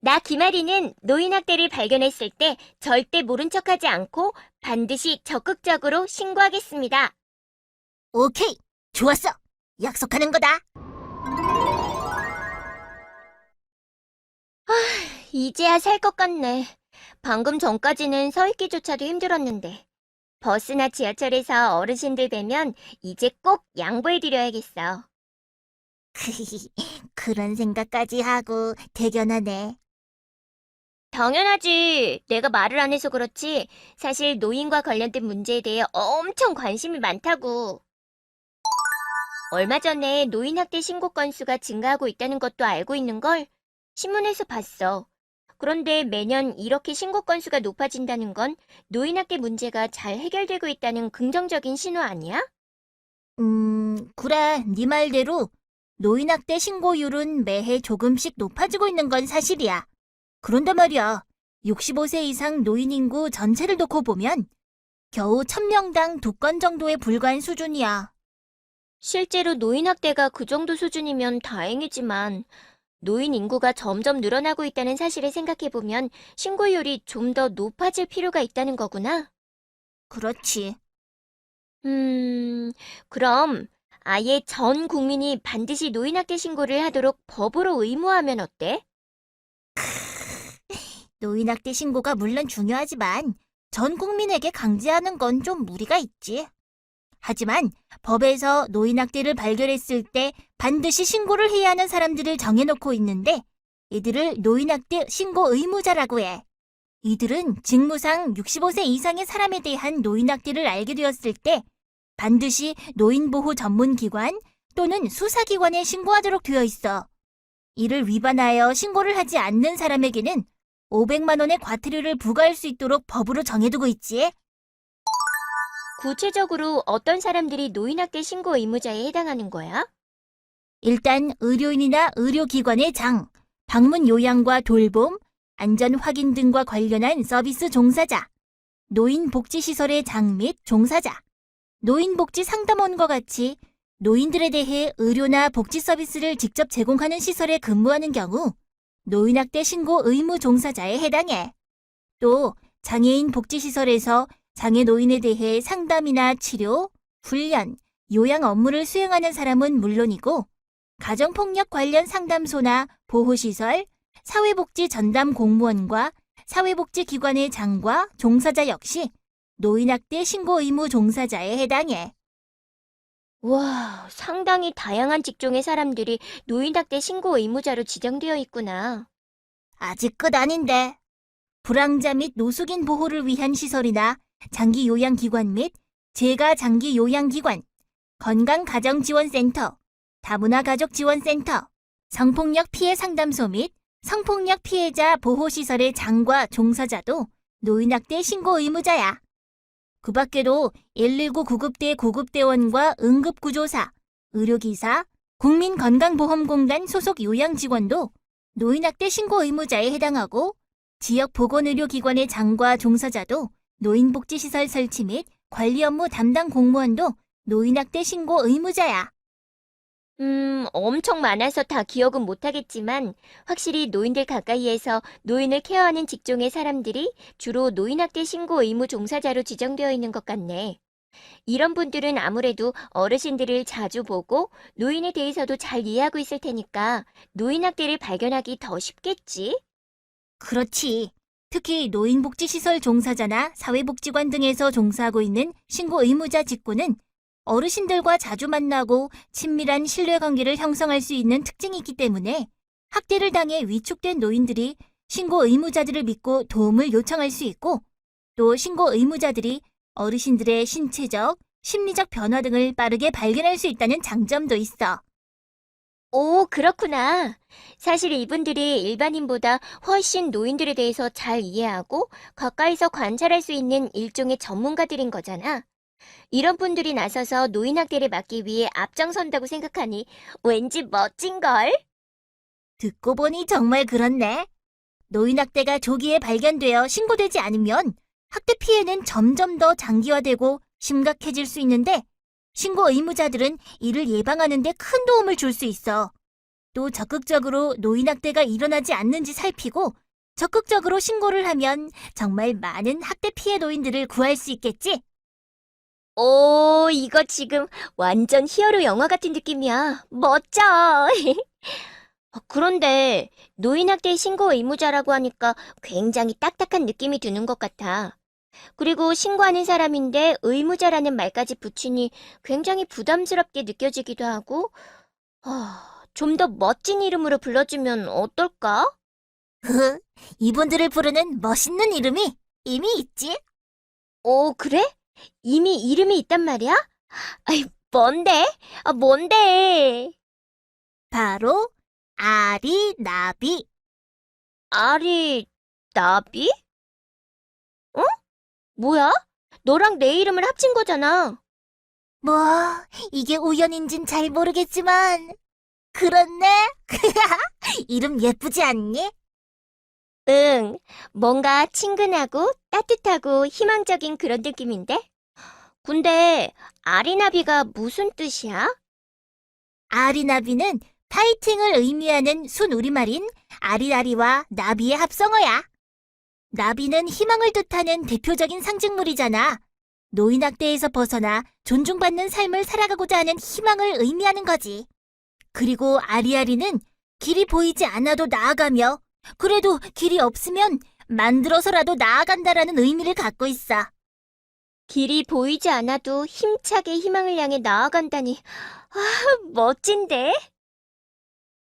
나 김아리는 노인 학대를 발견했을 때 절대 모른 척하지 않고 반드시 적극적으로 신고하겠습니다. 오케이, 좋았어. 약속하는 거다. 이제야 살 것 같네. 방금 전까지는 서 있기조차도 힘들었는데. 버스나 지하철에서 어르신들 뵈면 이제 꼭 양보해드려야겠어. 그런 생각까지 하고 대견하네. 당연하지. 내가 말을 안 해서 그렇지. 사실 노인과 관련된 문제에 대해 엄청 관심이 많다고. 얼마 전에 노인 학대 신고 건수가 증가하고 있다는 것도 알고 있는 걸 신문에서 봤어. 그런데 매년 이렇게 신고 건수가 높아진다는 건 노인 학대 문제가 잘 해결되고 있다는 긍정적인 신호 아니야? 그래, 네 말대로 노인학대 신고율은 매해 조금씩 높아지고 있는 건 사실이야. 그런데 말이야, 65세 이상 노인 인구 전체를 놓고 보면 겨우 1000명당 2건 정도에 불과한 수준이야. 실제로 노인 학대가 그 정도 수준이면 다행이지만 노인 인구가 점점 늘어나고 있다는 사실을 생각해보면 신고율이 좀 더 높아질 필요가 있다는 거구나. 그렇지. 그럼 아예 전 국민이 반드시 노인학대 신고를 하도록 법으로 의무화하면 어때? 노인학대 신고가 물론 중요하지만 전 국민에게 강제하는 건 좀 무리가 있지. 하지만 법에서 노인학대를 발견했을 때 반드시 신고를 해야 하는 사람들을 정해놓고 있는데 이들을 노인학대 신고 의무자라고 해. 이들은 직무상 65세 이상의 사람에 대한 노인학대를 알게 되었을 때 반드시 노인보호 전문기관 또는 수사기관에 신고하도록 되어 있어. 이를 위반하여 신고를 하지 않는 사람에게는 500만 원의 과태료를 부과할 수 있도록 법으로 정해두고 있지. 구체적으로 어떤 사람들이 노인학대 신고 의무자에 해당하는 거야? 일단 의료인이나 의료기관의 장, 방문 요양과 돌봄, 안전 확인 등과 관련한 서비스 종사자, 노인복지시설의 장 및 종사자, 노인복지 상담원과 같이 노인들에 대해 의료나 복지 서비스를 직접 제공하는 시설에 근무하는 경우 노인학대 신고 의무 종사자에 해당해. 또 장애인 복지시설에서 장애 노인에 대해 상담이나 치료, 훈련, 요양 업무를 수행하는 사람은 물론이고 가정폭력 관련 상담소나 보호시설, 사회복지 전담 공무원과 사회복지기관의 장과 종사자 역시 노인학대 신고 의무 종사자에 해당해. 와, 상당히 다양한 직종의 사람들이 노인학대 신고 의무자로 지정되어 있구나. 아직 끝 아닌데. 불황자 및 노숙인 보호를 위한 시설이나 장기 요양기관 및 재가 장기 요양기관, 건강가정지원센터, 다문화가족지원센터, 성폭력 피해 상담소 및 성폭력 피해자 보호시설의 장과 종사자도 노인학대 신고 의무자야. 그 밖에도 119 구급대 구급대원과 응급구조사, 의료기사, 국민건강보험공단 소속 요양직원도 노인학대 신고 의무자에 해당하고 지역 보건의료기관의 장과 종사자도 노인복지시설 설치 및 관리 업무 담당 공무원도 노인학대 신고 의무자야. 엄청 많아서 다 기억은 못하겠지만 확실히 노인들 가까이에서 노인을 케어하는 직종의 사람들이 주로 노인학대 신고 의무 종사자로 지정되어 있는 것 같네. 이런 분들은 아무래도 어르신들을 자주 보고 노인에 대해서도 잘 이해하고 있을 테니까 노인학대를 발견하기 더 쉽겠지? 그렇지. 특히 노인복지시설 종사자나 사회복지관 등에서 종사하고 있는 신고 의무자 직군은 어르신들과 자주 만나고 친밀한 신뢰관계를 형성할 수 있는 특징이 있기 때문에 학대를 당해 위축된 노인들이 신고 의무자들을 믿고 도움을 요청할 수 있고 또 신고 의무자들이 어르신들의 신체적, 심리적 변화 등을 빠르게 발견할 수 있다는 장점도 있어. 오, 그렇구나. 사실 이분들이 일반인보다 훨씬 노인들에 대해서 잘 이해하고 가까이서 관찰할 수 있는 일종의 전문가들인 거잖아. 이런 분들이 나서서 노인학대를 막기 위해 앞장선다고 생각하니 왠지 멋진걸? 듣고 보니 정말 그렇네. 노인학대가 조기에 발견되어 신고되지 않으면 학대 피해는 점점 더 장기화되고 심각해질 수 있는데 신고 의무자들은 이를 예방하는 데 큰 도움을 줄 수 있어. 또 적극적으로 노인학대가 일어나지 않는지 살피고 적극적으로 신고를 하면 정말 많은 학대 피해 노인들을 구할 수 있겠지? 오, 이거 지금 완전 히어로 영화 같은 느낌이야. 멋져. 그런데 노인학대 신고 의무자라고 하니까 굉장히 딱딱한 느낌이 드는 것 같아. 그리고 신고하는 사람인데 의무자라는 말까지 붙이니 굉장히 부담스럽게 느껴지기도 하고, 좀 더 멋진 이름으로 불러주면 어떨까? 이분들을 부르는 멋있는 이름이 이미 있지? 오, 그래? 이미 이름이 있단 말이야? 아이, 뭔데? 뭔데? 바로 아리나비. 아리, 나비? 어? 뭐야? 너랑 내 이름을 합친 거잖아. 뭐, 이게 우연인진 잘 모르겠지만 그렇네. 이름 예쁘지 않니? 응, 뭔가 친근하고 따뜻하고 희망적인 그런 느낌인데? 근데 아리나비가 무슨 뜻이야? 아리나비는 파이팅을 의미하는 순우리말인 아리아리와 나비의 합성어야. 나비는 희망을 뜻하는 대표적인 상징물이잖아. 노인학대에서 벗어나 존중받는 삶을 살아가고자 하는 희망을 의미하는 거지. 그리고 아리아리는 길이 보이지 않아도 나아가며 그래도 길이 없으면 만들어서라도 나아간다라는 의미를 갖고 있어. 길이 보이지 않아도 힘차게 희망을 향해 나아간다니. 멋진데?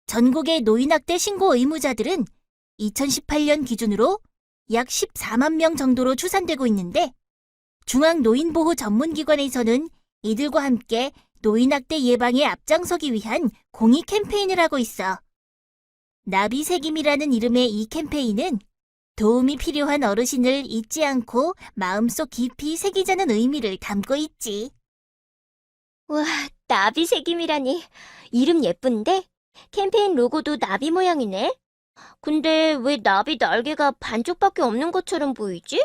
전국의 노인학대 신고 의무자들은 2018년 기준으로 약 14만 명 정도로 추산되고 있는데 중앙노인보호전문기관에서는 이들과 함께 노인학대 예방에 앞장서기 위한 공익 캠페인을 하고 있어. 나비새김이라는 이름의 이 캠페인은 도움이 필요한 어르신을 잊지 않고 마음속 깊이 새기자는 의미를 담고 있지. 와, 나비새김이라니. 이름 예쁜데? 캠페인 로고도 나비 모양이네. 근데 왜 나비 날개가 반쪽밖에 없는 것처럼 보이지?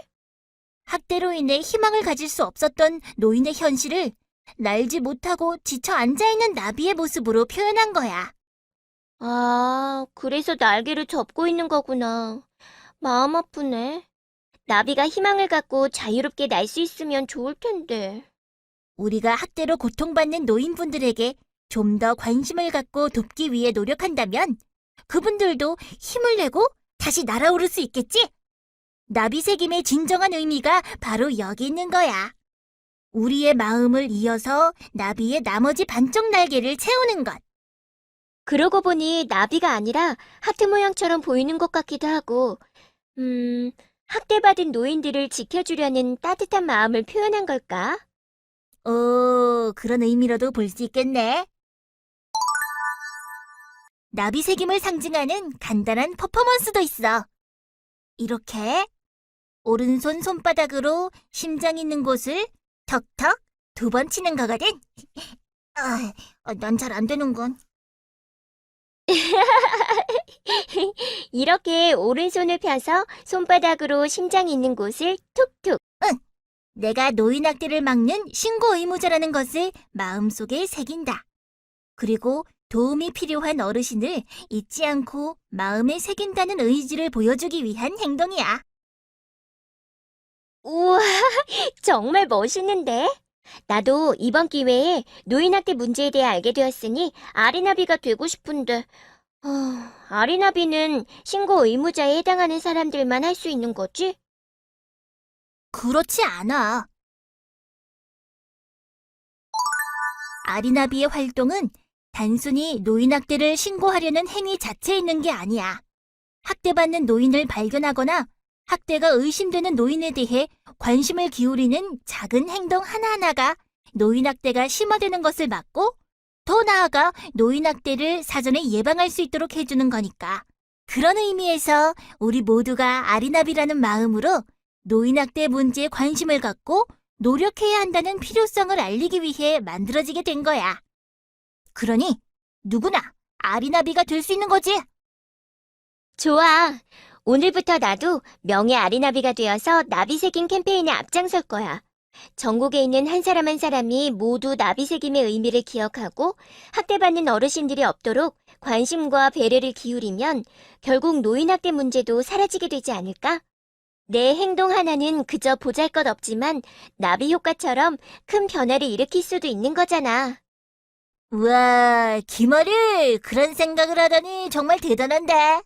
학대로 인해 희망을 가질 수 없었던 노인의 현실을 날지 못하고 지쳐 앉아있는 나비의 모습으로 표현한 거야. 아, 그래서 날개를 접고 있는 거구나. 마음 아프네. 나비가 희망을 갖고 자유롭게 날 수 있으면 좋을 텐데. 우리가 학대로 고통받는 노인분들에게 좀 더 관심을 갖고 돕기 위해 노력한다면 그분들도 힘을 내고 다시 날아오를 수 있겠지? 나비새김의 진정한 의미가 바로 여기 있는 거야. 우리의 마음을 이어서 나비의 나머지 반쪽 날개를 채우는 것. 그러고 보니 나비가 아니라 하트 모양처럼 보이는 것 같기도 하고, 학대받은 노인들을 지켜주려는 따뜻한 마음을 표현한 걸까? 그런 의미로도 볼 수 있겠네. 나비새김을 상징하는 간단한 퍼포먼스도 있어. 이렇게 오른손 손바닥으로 심장 있는 곳을 턱턱 2번 치는 거거든. 난 잘 안 되는군. 이렇게 오른손을 펴서 손바닥으로 심장이 있는 곳을 툭툭. 내가 노인학대를 막는 신고 의무자라는 것을 마음속에 새긴다. 그리고 도움이 필요한 어르신을 잊지 않고 마음에 새긴다는 의지를 보여주기 위한 행동이야. 우와, 정말 멋있는데? 나도 이번 기회에 노인학대 문제에 대해 알게 되었으니 아리나비가 되고 싶은데, 아리나비는 신고 의무자에 해당하는 사람들만 할 수 있는 거지? 그렇지 않아. 아리나비의 활동은 단순히 노인학대를 신고하려는 행위 자체에 있는 게 아니야. 학대받는 노인을 발견하거나 학대가 의심되는 노인에 대해 관심을 기울이는 작은 행동 하나하나가 노인학대가 심화되는 것을 막고 더 나아가 노인학대를 사전에 예방할 수 있도록 해주는 거니까. 그런 의미에서 우리 모두가 아리나비라는 마음으로 노인학대 문제에 관심을 갖고 노력해야 한다는 필요성을 알리기 위해 만들어지게 된 거야. 그러니 누구나 아리나비가 될 수 있는 거지. 좋아. 오늘부터 나도 명예 아리나비가 되어서 나비새김 캠페인에 앞장설 거야. 전국에 있는 한 사람 한 사람이 모두 나비새김의 의미를 기억하고 학대받는 어르신들이 없도록 관심과 배려를 기울이면 결국 노인학대 문제도 사라지게 되지 않을까? 내 행동 하나는 그저 보잘것없지만 나비 효과처럼 큰 변화를 일으킬 수도 있는 거잖아. 우와, 김어리 그런 생각을 하다니 정말 대단한데.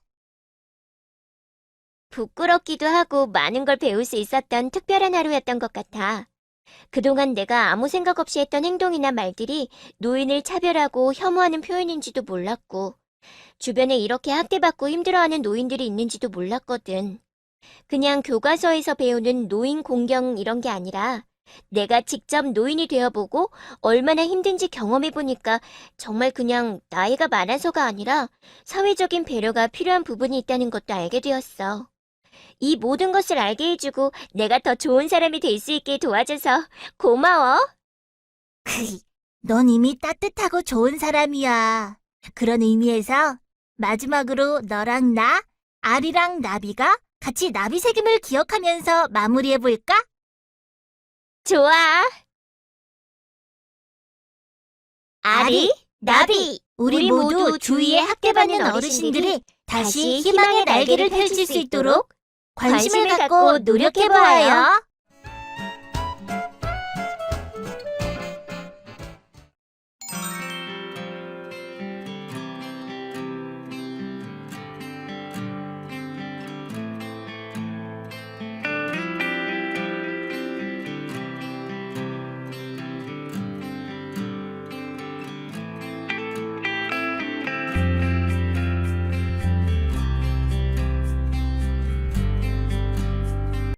부끄럽기도 하고 많은 걸 배울 수 있었던 특별한 하루였던 것 같아. 그동안 내가 아무 생각 없이 했던 행동이나 말들이 노인을 차별하고 혐오하는 표현인지도 몰랐고, 주변에 이렇게 학대받고 힘들어하는 노인들이 있는지도 몰랐거든. 그냥 교과서에서 배우는 노인 공경 이런 게 아니라 내가 직접 노인이 되어보고 얼마나 힘든지 경험해보니까 정말 그냥 나이가 많아서가 아니라 사회적인 배려가 필요한 부분이 있다는 것도 알게 되었어. 이 모든 것을 알게 해주고 내가 더 좋은 사람이 될 수 있게 도와줘서 고마워. 넌 이미 따뜻하고 좋은 사람이야. 그런 의미에서 마지막으로 너랑 나, 아리랑 나비가 같이 나비새김을 기억하면서 마무리해볼까? 좋아. 아리, 나비, 우리 모두 주위에 학대받는 어르신들이 다시 희망의 날개를 펼칠 수 있도록 관심을 갖고 노력해보아요.